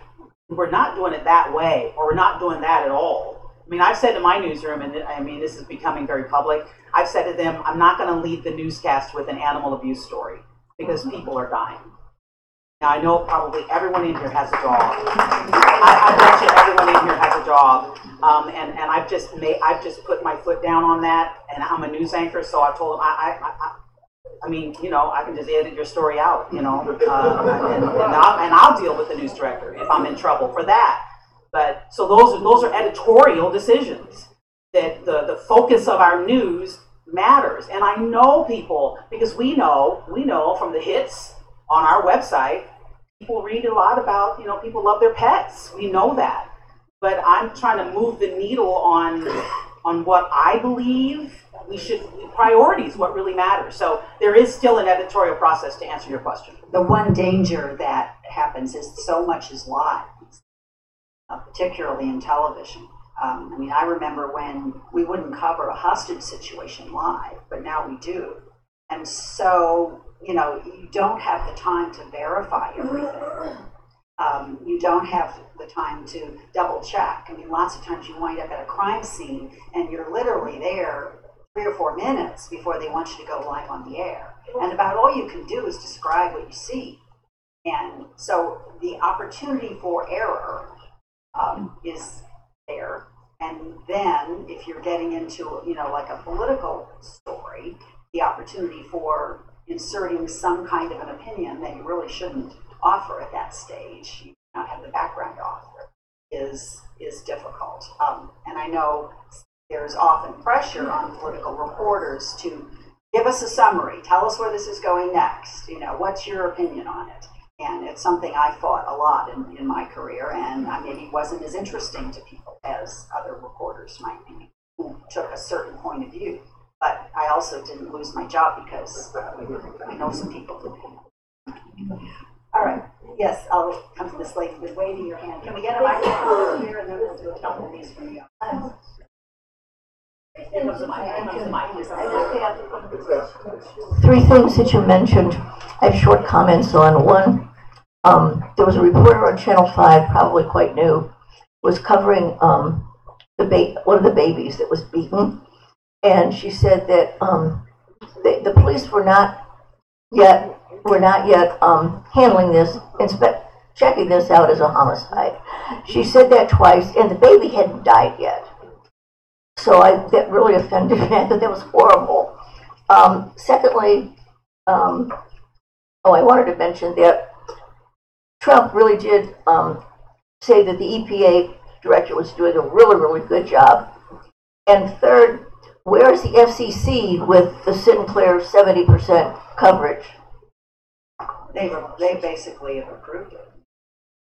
Speaker 3: we're not doing it that way, or we're not doing that at all. I mean, I've said to my newsroom, and I mean, this is becoming very public, I've said to them, I'm not going to lead the newscast with an animal abuse story, because people are dying. Now, I know probably everyone in here has a dog. I bet you everyone in here has a dog. And I've just put my foot down on that, and I'm a news anchor, so I told them, I mean, you know, I can just edit your story out, you know, and I'll deal with the news director if I'm in trouble for that. But so those are editorial decisions, that the focus of our news matters. And I know people, because we know from the hits on our website, people read a lot about, you know, people love their pets. We know that. But I'm trying to move the needle on what I believe we should, priorities, what really matters. So there is still an editorial process to answer your question.
Speaker 5: The one danger that happens is so much is live, particularly in television. I mean, I remember when we wouldn't cover a hostage situation live, but now we do. And so, you know, you don't have the time to verify everything. You don't have the time to double check. I mean, lots of times you wind up at a crime scene and you're literally there 3 or 4 minutes before they want you to go live on the air. And about all you can do is describe what you see. And so the opportunity for error is there. And then if you're getting into, you know, like a political story, the opportunity for inserting some kind of an opinion that you really shouldn't offer at that stage, you not have the background to offer, is difficult. And I know there's often pressure on political reporters to give us a summary, tell us where this is going next, you know, what's your opinion on it? And it's something I fought a lot in my career, and I maybe wasn't as interesting to people as other reporters might be, who took a certain point of view. But I also didn't lose my job because I know some people. All right. Yes, I'll come to this lady with waving your hand. Can we get a microphone here, and then we'll do a couple of these from you. Here comes the mic. Here comes the mic.
Speaker 13: 3 things that you mentioned, I have short comments on. One, there was a reporter on Channel 5, probably quite new, was covering one of the babies that was beaten, and she said that the police were not yet handling this, checking this out as a homicide. She said that twice, and the baby hadn't died yet. So that really offended me. I thought that was horrible. Secondly, I wanted to mention that Trump really did say that the EPA director was doing a really, really good job. And third, where is the FCC with the Sinclair 70% coverage?
Speaker 5: They basically have approved it.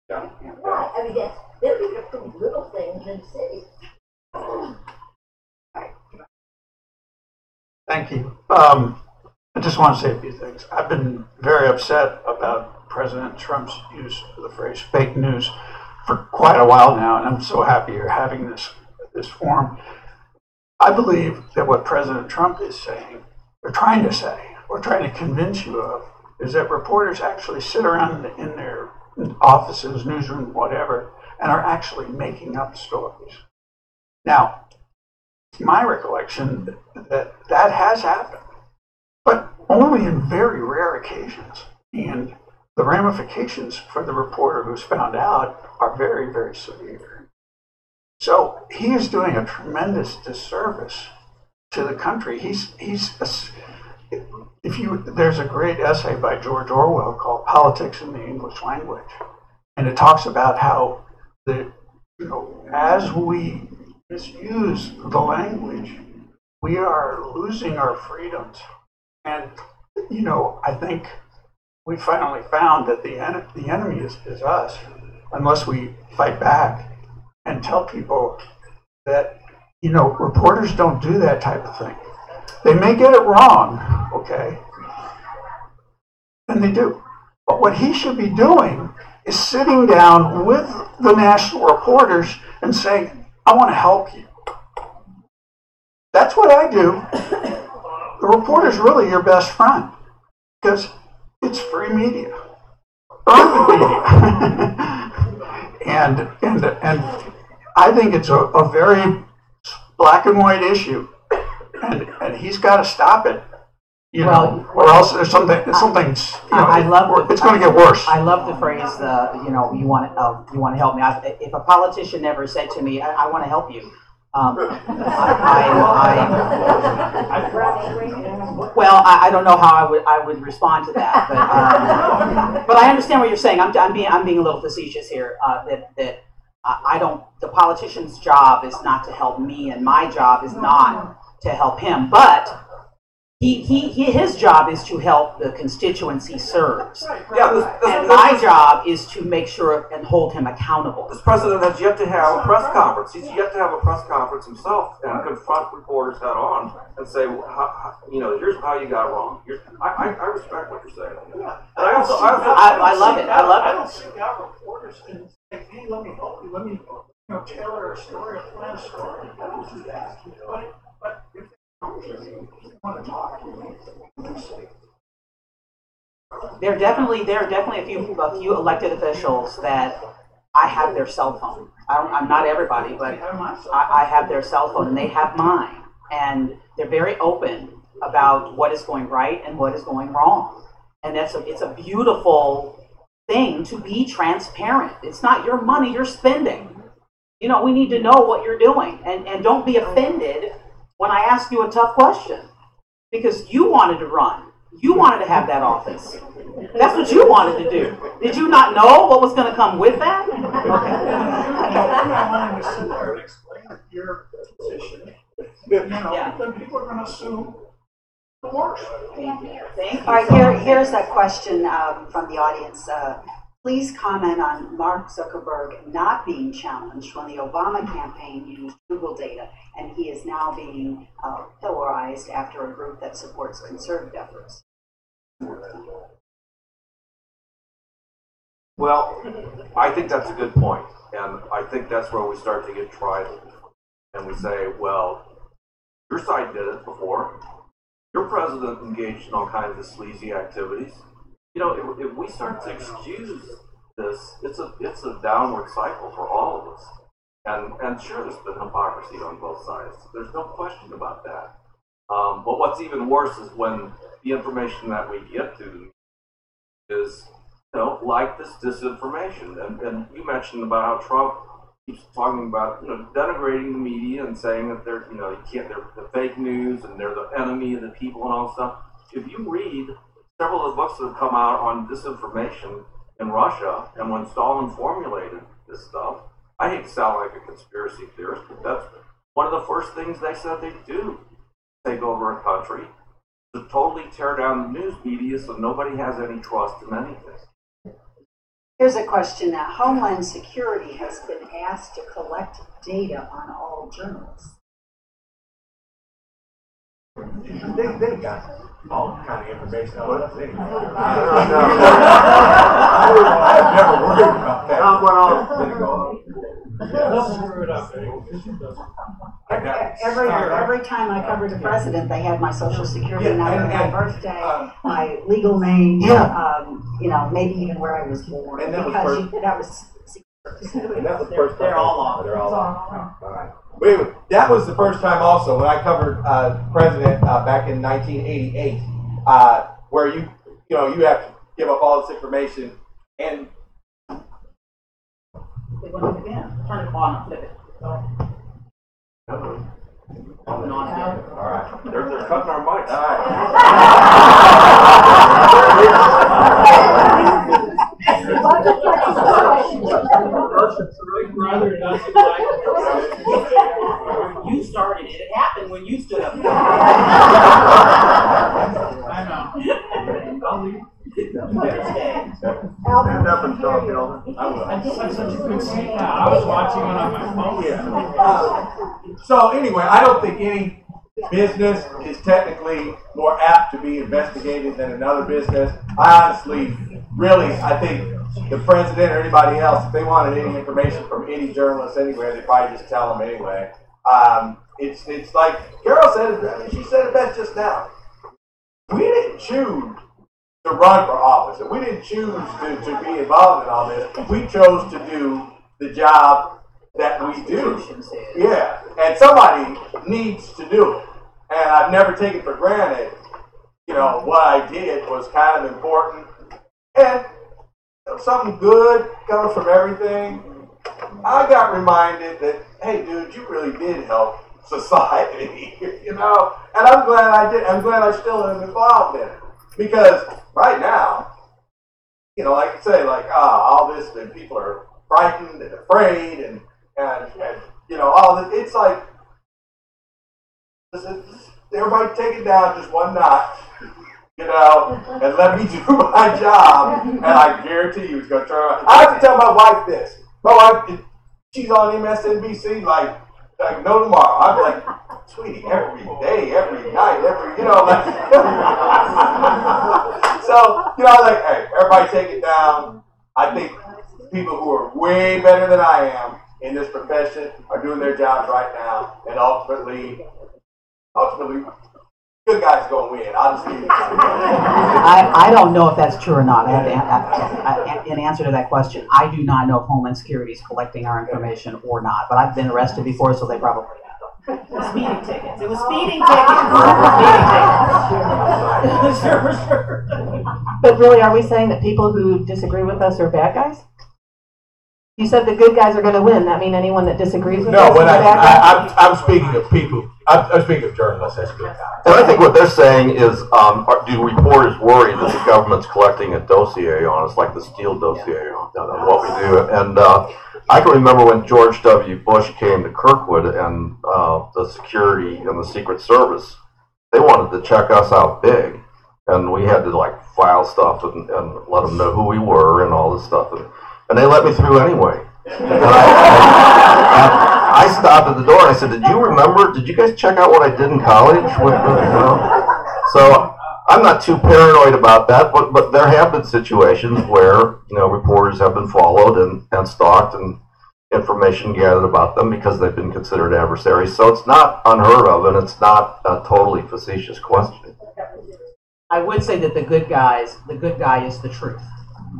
Speaker 13: Yeah. Right. I mean, they're even approving little things in cities.
Speaker 14: Thank you. I just want to say a few things. I've been very upset about President Trump's use of the phrase fake news for quite a while now, and I'm so happy you're having this forum. I believe that what President Trump is saying, or trying to say, or trying to convince you of, is that reporters actually sit around in their offices, newsroom, whatever, and are actually making up stories. Now, it's my recollection that has happened, but only in very rare occasions. And the ramifications for the reporter who's found out are very, very severe. So he is doing a tremendous disservice to the country. There's a great essay by George Orwell called Politics in the English Language, and it talks about how as we misuse the language, we are losing our freedoms. And I think we finally found that the enemy is us, unless we fight back and tell people that reporters don't do that type of thing. They may get it wrong, okay? And they do. But what he should be doing is sitting down with the national reporters and saying, I want to help you. That's what I do. The reporter's really your best friend because it's free media. burn the media. and I think it's a very black and white issue, and he's got to stop it. You know, or else there's something's. You know, it's going to get worse.
Speaker 3: I love the phrase. You know, you want to help me. If a politician ever said to me, "I want to help you," well, I don't know how I would respond to that, but I understand what you're saying. I'm being a little facetious here. That I don't. The politician's job is not to help me, and my job is not to help him. But his job is to help the constituents he serves.
Speaker 8: Yeah,
Speaker 3: and my job is to make sure and hold him accountable.
Speaker 8: This president has yet to have a press conference. He's yet to have a press conference himself and confront reporters head on and say, you know, here's how you got it wrong. I respect what you're saying.
Speaker 3: Yeah. And I love it. I love it.
Speaker 14: I don't seek out reporters and say, hey, let me help you. Let me tailor a story, a plan story. I don't do that. But if want to talk.
Speaker 3: There are definitely a few elected officials that I have their cell phone. I'm not everybody, but I have their cell phone and they have mine, and they're very open about what is going right and what is going wrong, and it's a beautiful thing to be transparent. It's not your money you're spending. You know, we need to know what you're doing, and don't be offended when I ask you a tough question. Because you wanted to run. You wanted to have that office. That's what you wanted to do. Did you not know what was going to come with that?
Speaker 14: I'm not wanting to sit there and explain your position. Then people are going to assume the worst.
Speaker 3: Thank you.
Speaker 5: All right, here's a question from the audience. Please comment on Mark Zuckerberg not being challenged when the Obama campaign used Google data, and he is now being pillarized after a group that supports conservative efforts.
Speaker 8: Well, I think that's a good point, and I think that's where we start to get tribal, and we say, well, your side did it before. Your president engaged in all kinds of sleazy activities. You know, if we start to excuse this, it's a downward cycle for all of us. And sure, there's been hypocrisy on both sides. There's no question about that. But what's even worse is when the information that we get to is, you know, like this disinformation. And you mentioned about how Trump keeps talking about, you know, denigrating the media and saying that they're, you know, they're the fake news and they're the enemy of the people and all that stuff. If you read several of the books that have come out on disinformation in Russia, and when Stalin formulated this stuff, I hate to sound like a conspiracy theorist, but that's one of the first things they said they'd do, take over a country, to totally tear down the news media so nobody has any trust in anything.
Speaker 5: Here's a question now. Homeland Security has been asked to collect data on all journalists.
Speaker 7: They got all kind of information on us anyway. I've never worried about that.
Speaker 5: Every time I covered a president, they had my social security number, my birthday, my legal name, you know, maybe even where I was born.
Speaker 7: And that
Speaker 5: was
Speaker 7: And that was the first time.
Speaker 3: They're all on.
Speaker 7: They're all on. All right. Wait, that was the first time also when I covered president back in 1988, where you have to give up all this information and.
Speaker 3: Turn it on, flip it. All
Speaker 7: right.
Speaker 8: They're cutting our mics.
Speaker 7: All right.
Speaker 3: You started it. It happened when you stood up.
Speaker 14: I know. I'll leave.
Speaker 12: Stand up and talk, Alvin.
Speaker 14: I have such a good seat now. I was watching it on my phone.
Speaker 7: So anyway, I don't think any business is technically more apt to be investigated than another business. I honestly, I think the president or anybody else, if they wanted any information from any journalist anywhere, they'd probably just tell them anyway. It's like Carol said, she said it best just now. We didn't choose to run for office. And we didn't choose to be involved in all this. We chose to do the job that we do. Yeah, and somebody needs to do it. And I've never taken for granted, what I did was kind of important. And something good comes from everything. I got reminded that, hey, dude, you really did help society, And I'm glad I did. I'm glad I still am involved in it. Because right now, like you say, all this, and people are frightened and afraid and all that. It's like, everybody take it down just one notch, and let me do my job, and I guarantee you it's going to turn around. I have to tell my wife this. My wife, she's on MSNBC like no tomorrow. I'm like, sweetie, every day, every night, So, like, hey, everybody take it down. I think people who are way better than I am in this profession are doing their jobs right now, and ultimately, good guys going to win. I'll just leave it.
Speaker 3: I don't know if that's true or not. In answer to that question, I do not know if Homeland Security is collecting our information or not, but I've been arrested before, so they probably have.
Speaker 5: Speeding tickets. It was
Speaker 3: Speeding tickets.
Speaker 5: Sure, sure.
Speaker 4: But really, are we saying that people who disagree with us are bad guys? You said the good guys are going to win. That mean anyone that disagrees with us is a bad guy?
Speaker 7: I'm speaking of people. I'm speaking of journalists as good guys.
Speaker 15: And I think what they're saying is, do reporters worry that the government's collecting a dossier on us, like the Steele dossier on what we do? And I can remember when George W. Bush came to Kirkwood, and the security and the Secret Service, they wanted to check us out big. And we had to file stuff and let them know who we were and all this stuff. And they let me through anyway. And I stopped at the door and I said, did you guys check out what I did in college? So I'm not too paranoid about that, but there have been situations where, reporters have been followed and stalked and information gathered about them because they've been considered adversaries. So it's not unheard of, and it's not a totally facetious question.
Speaker 3: I would say that the good guy is the truth.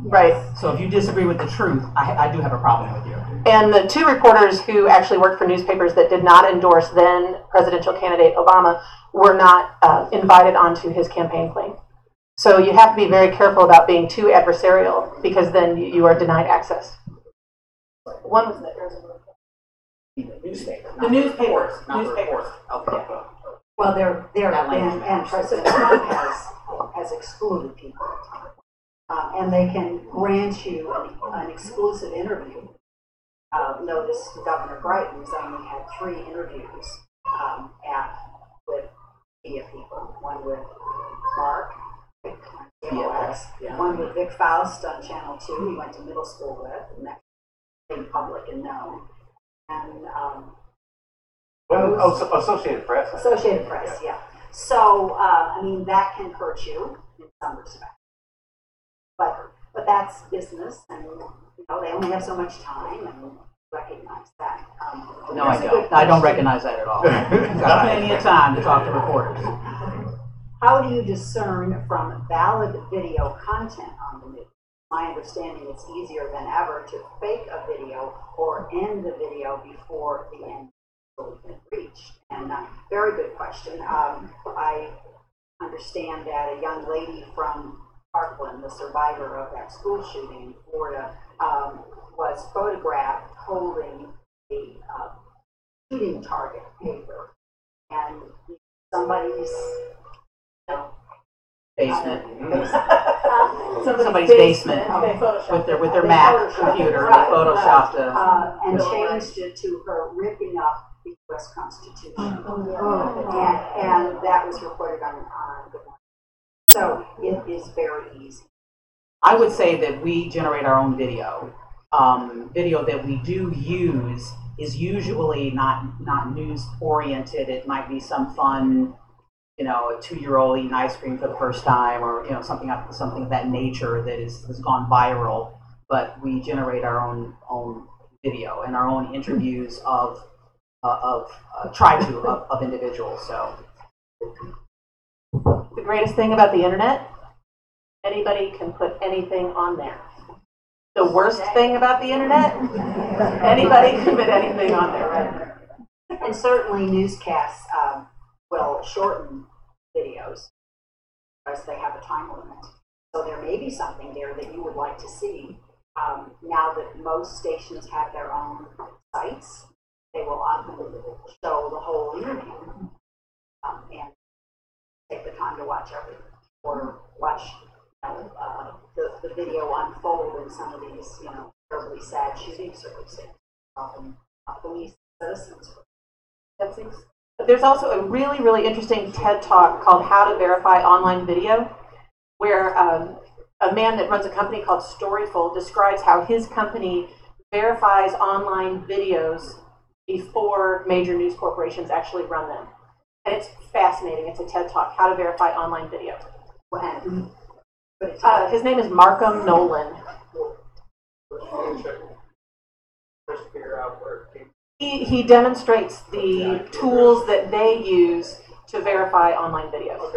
Speaker 4: Right.
Speaker 3: So if you disagree with the truth, I do have a problem with you.
Speaker 4: And the two reporters who actually worked for newspapers that did not endorse then presidential candidate Obama were not invited onto his campaign plane. So you have to be very careful about being too adversarial, because then you are denied access. One was
Speaker 3: The newspapers. Okay.
Speaker 5: Well, and President Trump has excluded people, and they can grant you an exclusive interview. Notice Governor Brighton's only had 3 interviews with media people. One with Mark, one with Vic Faust on Channel 2. He went to middle school with, and that's made public and known. And
Speaker 7: Associated Press.
Speaker 5: Associated Press, yeah. So, that can hurt you in some respects. But that's business, and they only have so much time, and recognize that.
Speaker 3: No, I don't. I don't recognize that at all. I've got plenty of time to talk to reporters.
Speaker 5: How do you discern from valid video content on the news? My understanding, it's easier than ever to fake a video or end the video before the end has been reached. And very good question. I understand that a young lady from Parkland, the survivor of that school shooting in Florida, was photographed holding a shooting target paper, and somebody's
Speaker 3: basement.
Speaker 5: Somebody's
Speaker 3: basement with their Mac computer. They photoshopped
Speaker 5: and changed it to her ripping up the U.S. Constitution, and that was reported on Good Morning. So it is very easy.
Speaker 3: I would say that we generate our own video. Video that we do use is usually not news oriented. It might be some fun, a 2-year-old eating ice cream for the first time, or something of that nature that has gone viral. But we generate our own video and our own interviews of individuals. So
Speaker 4: the greatest thing about the internet Anybody can put anything on there. The worst thing about the internet, anybody can put anything on there, right?
Speaker 5: And certainly newscasts will shorten videos because they have a time limit. So there may be something there that you would like to see. Now that most stations have their own sites, they will often show the whole interview and take the time to watch everything, or watch the video unfold in some of these, terribly sad shooting circumstances. Often police citizens.
Speaker 4: There's also a really, really interesting TED Talk called How to Verify Online Video, where a man that runs a company called Storyful describes how his company verifies online videos before major news corporations actually run them. And it's fascinating. It's a TED Talk, How to Verify Online Video. His name is Markham Nolan. He demonstrates the tools that they use to verify online videos.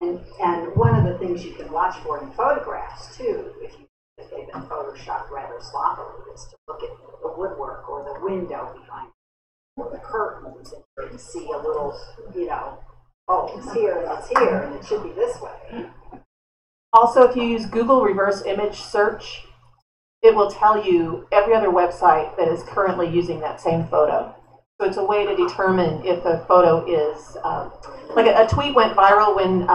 Speaker 5: And one of the things you can watch for in photographs too, if they've been photoshopped rather sloppily, is to look at the woodwork or the window behind it, or the curtains, and you can see a little, oh, it's here and it's here, and it should be this way.
Speaker 4: Also, if you use Google reverse image search, it will tell you every other website that is currently using that same photo. So it's a way to determine if a photo is, like a tweet went viral when,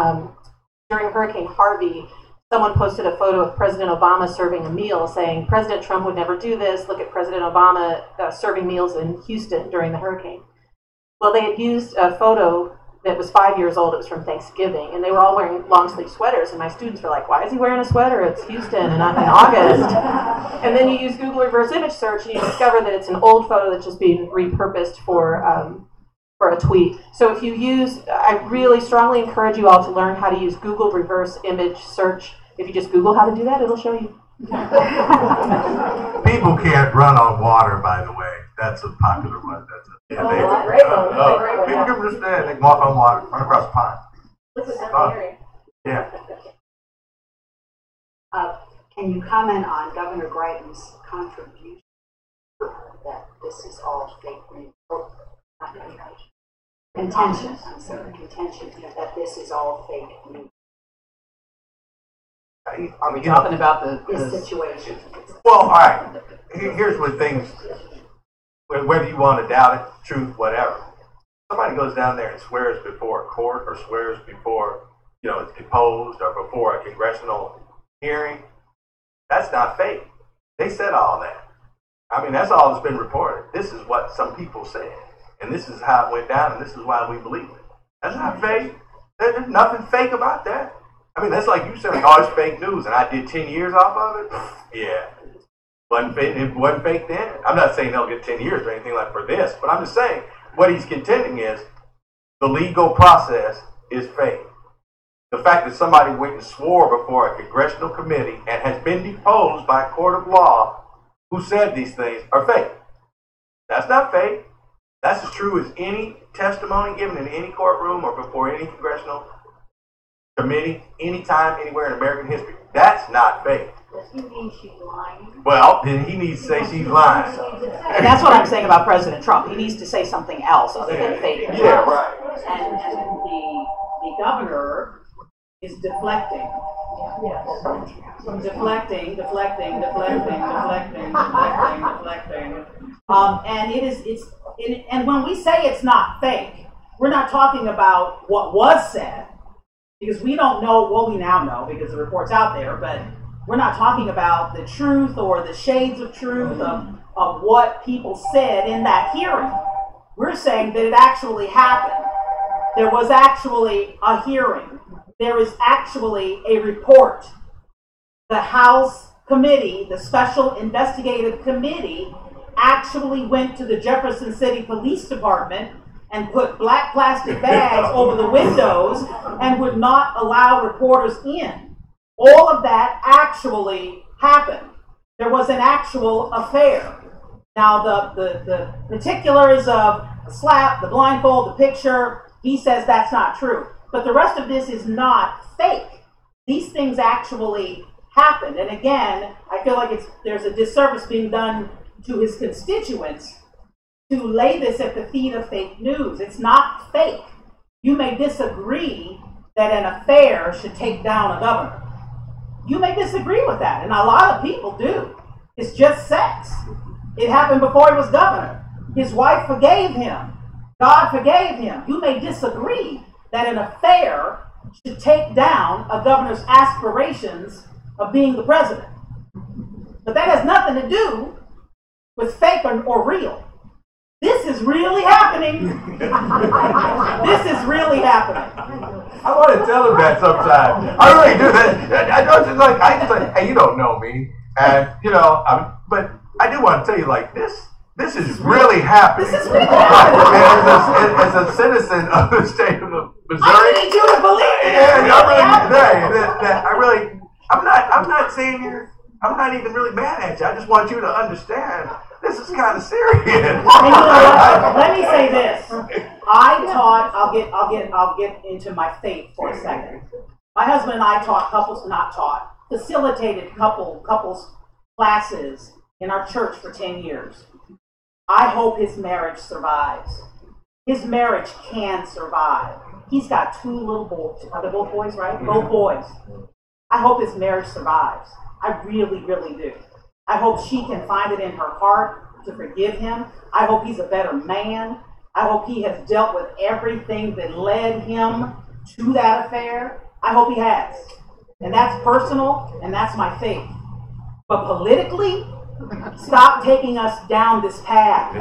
Speaker 4: during Hurricane Harvey, someone posted a photo of President Obama serving a meal saying, President Trump would never do this, look at President Obama serving meals in Houston during the hurricane. Well, they had used a photo that was 5 years old, it was from Thanksgiving, and they were all wearing long sleeve sweaters, and my students were like, why is he wearing a sweater? It's Houston and I'm in August. And then you use Google reverse image search and you discover that it's an old photo that's just being repurposed for a tweet. So if you use, I really strongly encourage you all to learn how to use Google reverse image search. If you just Google how to do that, it'll show you.
Speaker 7: People can't run on water, by the way. That's a popular one. That's people can understand. They can walk on water, run across the pond. Yeah.
Speaker 5: Can you comment on Governor Greiten's contribution that this is all fake news? Contention. I'm sorry, contention that this is all fake news.
Speaker 7: I mean,
Speaker 3: talking about
Speaker 5: this situation.
Speaker 7: Well, all right. Here's what things. Whether you want to doubt it, truth, whatever. Somebody goes down there and swears before a court, or swears before, it's deposed, or before a congressional hearing. That's not fake. They said all that. I mean, that's all that's been reported. This is what some people said, and this is how it went down, and this is why we believe it. That's not fake. There's nothing fake about that. I mean, that's like you saying, oh, it's fake news, and I did 10 years off of it? Yeah. It wasn't fake then. I'm not saying they'll get 10 years or anything like for this, but I'm just saying what he's contending is the legal process is fake. The fact that somebody went and swore before a congressional committee and has been deposed by a court of law who said these things are fake. That's not fake. That's as true as any testimony given in any courtroom or before any congressional committee, anytime, anywhere in American history. That's not fake.
Speaker 5: Does he mean she's lying?
Speaker 7: Well, then he needs to say she's lying.
Speaker 3: And that's what I'm saying about President Trump. He needs to say something else other than fake news.
Speaker 7: Yeah, right.
Speaker 16: And the governor is deflecting. Yes. Deflecting. And when we say it's not fake, we're not talking about what was said, because we don't know, well, we now know because the report's out there, but we're not talking about the truth or the shades of truth of what people said in that hearing. We're saying that it actually happened. There was actually a hearing. There is actually a report. The House committee, the Special Investigative Committee, actually went to the Jefferson City Police Department and put black plastic bags over the windows and would not allow reporters in. All of that actually happened. There was an actual affair. Now, the particulars of the slap, the blindfold, the picture, he says that's not true. But the rest of this is not fake. These things actually happen. And again, I feel like there's a disservice being done to his constituents to lay this at the feet of fake news. It's not fake. You may disagree that an affair should take down a governor. You may disagree with that, and a lot of people do. It's just sex. It happened before he was governor. His wife forgave him. God forgave him. You may disagree that an affair should take down a governor's aspirations of being the president. But that has nothing to do with fake or real. This is really happening. This is really happening.
Speaker 7: I want to tell him that sometime. I really do. I just like, hey, you don't know me, and but I do want to tell you, like, this is really happening.
Speaker 16: This is really happening.
Speaker 7: As a citizen of the state of Missouri,
Speaker 16: I need you to believe it.
Speaker 7: I'm not saying I'm not even really mad at you. I just want you to understand. This is kind of serious.
Speaker 16: And you know what? Let me say this. I'll get into my faith for a second. My husband and I facilitated couples classes in our church for 10 years. I hope his marriage survives. His marriage can survive. He's got 2 little boys. Are they both boys, right? Both boys. I hope his marriage survives. I really, really do. I hope she can find it in her heart to forgive him. I hope he's a better man. I hope he has dealt with everything that led him to that affair. I hope he has. And that's personal, and that's my faith. But politically, stop taking us down this path.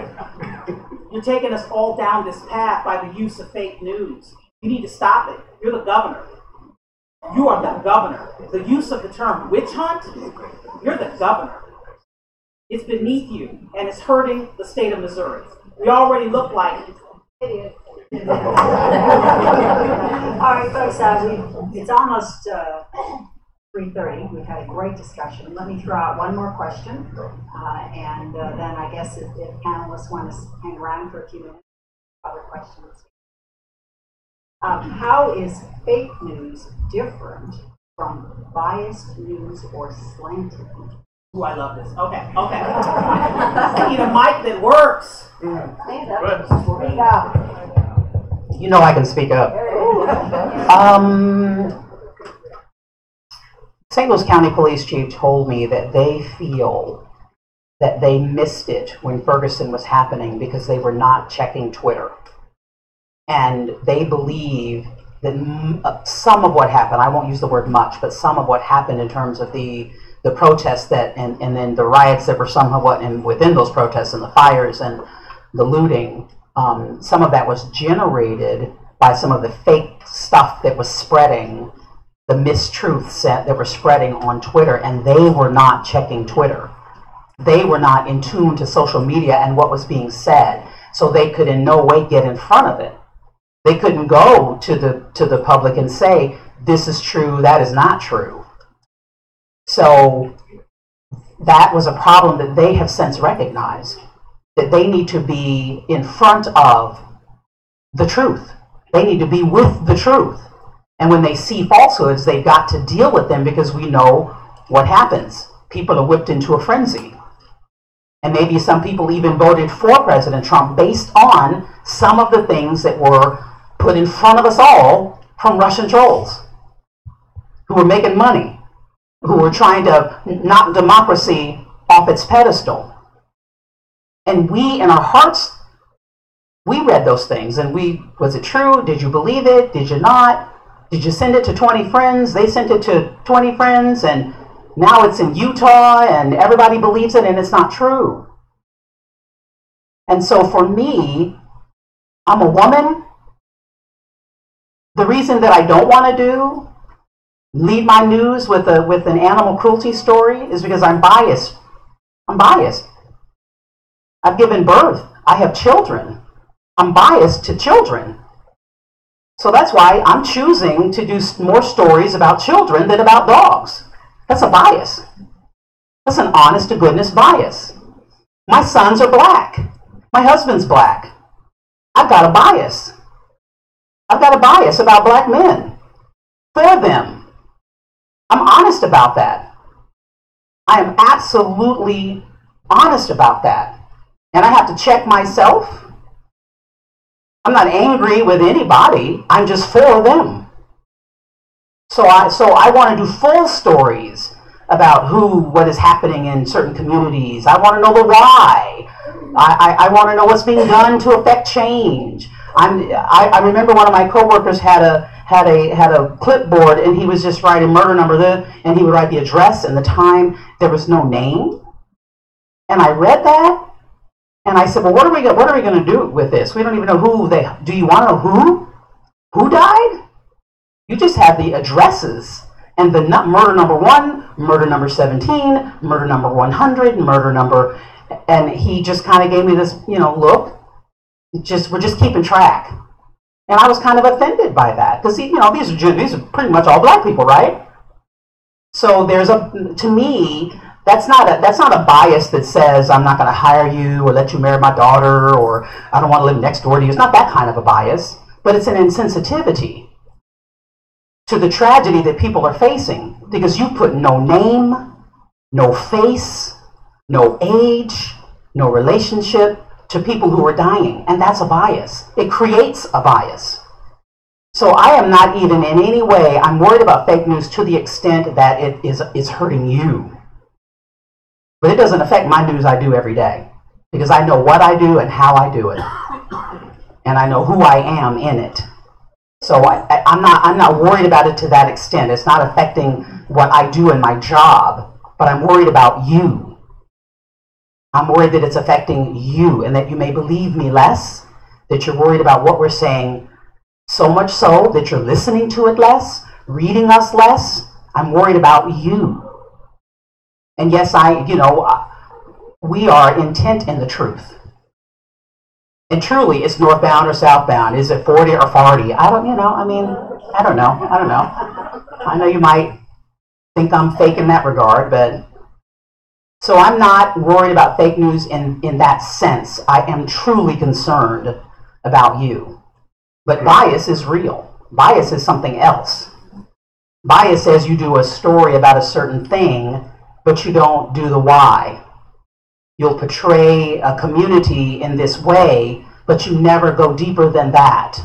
Speaker 16: You're taking us all down this path by the use of fake news. You need to stop it. You're the governor. You are the governor. The use of the term witch hunt, you're the governor. It's beneath you, and it's hurting the state of Missouri. We already look like idiots.
Speaker 5: All right, folks, it's almost 3:30. We've had a great discussion. Let me throw out one more question, and then I guess if panelists want to hang around for a few minutes, other questions. How is fake news different from biased news or slanted?
Speaker 16: Ooh, I love this. Okay. I need a mic that works.
Speaker 3: You know I can speak up. St. Louis County Police Chief told me that they feel that they missed it when Ferguson was happening because they were not checking Twitter. And they believe that some of what happened, I won't use the word much, but some of what happened in terms of the protests and then the riots that were somewhat within those protests and the fires and the looting, some of that was generated by some of the fake stuff that was spreading, the mistruths that were spreading on Twitter, and they were not checking Twitter. They were not in tune to social media and what was being said, so they could in no way get in front of it. They couldn't go to the public and say, this is true, that is not true. So that was a problem that they have since recognized, that they need to be in front of the truth. They need to be with the truth. And when they see falsehoods, they've got to deal with them because we know what happens. People are whipped into a frenzy. And maybe some people even voted for President Trump based on some of the things that were put in front of us all from Russian trolls who were making money, who were trying to knock democracy off its pedestal. And we, in our hearts, we read those things and was it true? Did you believe it? Did you not? Did you send it to 20 friends? They sent it to 20 friends and now it's in Utah and everybody believes it and it's not true. And so for me, I'm a woman. The reason that I don't want to lead my news with an animal cruelty story is because I'm biased. I'm biased. I've given birth. I have children. I'm biased to children. So that's why I'm choosing to do more stories about children than about dogs. That's a bias. That's an honest to goodness bias. My sons are black. My husband's black. I've got a bias. I've got a bias about black men. For them. I'm honest about that. I am absolutely honest about that. And I have to check myself. I'm not angry with anybody. I'm just for them. So I want to do full stories about what is happening in certain communities. I want to know the why. I want to know what's being done to affect change. I remember one of my coworkers had a clipboard, and he was just writing murder number, and he would write the address and the time. There was no name. And I read that, and I said, well, what are we going to do with this? We don't even know who do you want to know who died? You just have the addresses and the murder number 1, murder number 17, murder number 100, murder number, and he just kind of gave me this, look. We're just keeping track, and I was kind of offended by that because these are pretty much all black people, right? So to me, that's not a bias that says I'm not going to hire you or let you marry my daughter or I don't want to live next door to you. It's not that kind of a bias, but it's an insensitivity to the tragedy that people are facing because you put no name, no face, no age, no relationship to people who are dying, and that's a bias. It creates a bias. So I am not even in any way, I'm worried about fake news to the extent that it is hurting you. But it doesn't affect my news I do every day because I know what I do and how I do it. And I know who I am in it. So I'm not worried about it to that extent. It's not affecting what I do in my job, but I'm worried about you. I'm worried that it's affecting you and that you may believe me less, that you're worried about what we're saying so much so that you're listening to it less, reading us less. I'm worried about you. And yes, we are intent in the truth. And truly, it's northbound or southbound. Is it 40 or 40? I don't know. I know you might think I'm fake in that regard, but so I'm not worried about fake news in that sense. I am truly concerned about you. But bias is real. Bias is something else. Bias says you do a story about a certain thing, but you don't do the why. You'll portray a community in this way, but you never go deeper than that.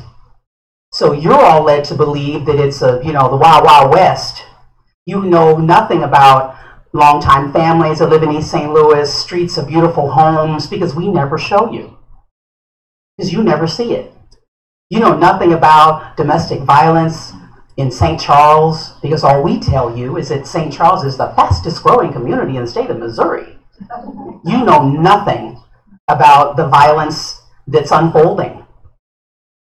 Speaker 3: So you're all led to believe that it's the Wild Wild West. You know nothing about longtime families that live in East St. Louis, streets of beautiful homes, because we never show you. Because you never see it. You know nothing about domestic violence in St. Charles, because all we tell you is that St. Charles is the fastest growing community in the state of Missouri. You know nothing about the violence that's unfolding.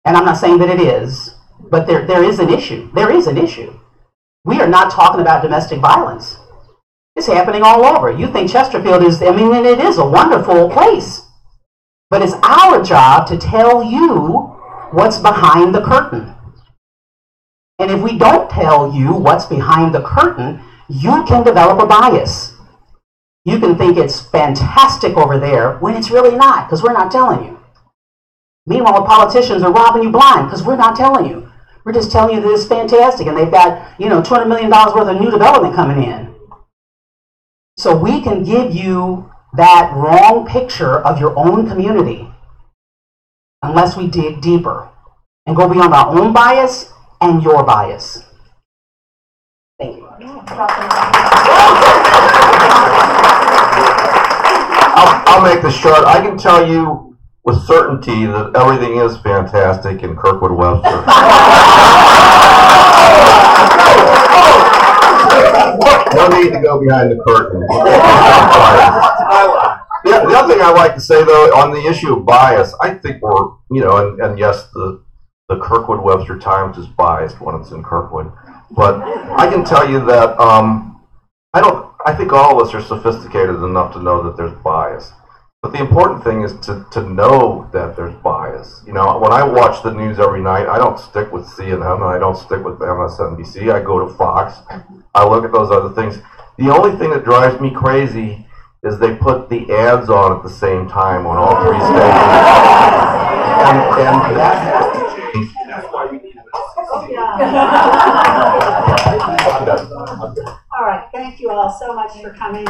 Speaker 3: And I'm not saying that it is, but there is an issue. There is an issue. We are not talking about domestic violence. It's happening all over. You think Chesterfield is, and it is a wonderful place. But it's our job to tell you what's behind the curtain. And if we don't tell you what's behind the curtain, you can develop a bias. You can think it's fantastic over there when it's really not, because we're not telling you. Meanwhile, the politicians are robbing you blind because we're not telling you. We're just telling you that it's fantastic and they've got, $200 million worth of new development coming in. So we can give you that wrong picture of your own community unless we dig deeper and go beyond our own bias and your bias. Thank you.
Speaker 15: I'll make this short. I can tell you with certainty that everything is fantastic in Kirkwood Webster. No need to go behind the curtain. The other thing I like to say, though, on the issue of bias, I think we're, and yes, the Kirkwood Webster Times is biased when it's in Kirkwood. But I can tell you that I think all of us are sophisticated enough to know that there's bias. But the important thing is to know that there's bias. When I watch the news every night, I don't stick with CNN and I don't stick with MSNBC. I go to Fox. I look at those other things. The only thing that drives me crazy is they put the ads on at the same time on all three stations. And that's why we need this.
Speaker 5: for coming.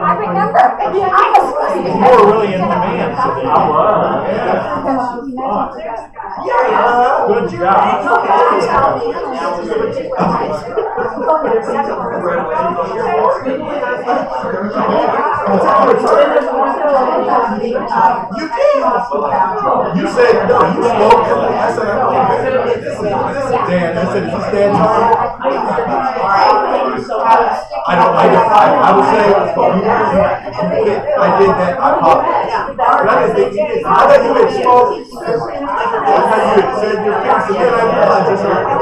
Speaker 17: I remember.
Speaker 18: You were really in demand today. I was. Yeah. Good job.
Speaker 7: You did. You said no. You spoke. I said Dan. I said, is this Dan's time? I would say I did that. I apologize. But I didn't think you did. I thought you had spoken. I thought you had said your piece, and then I realized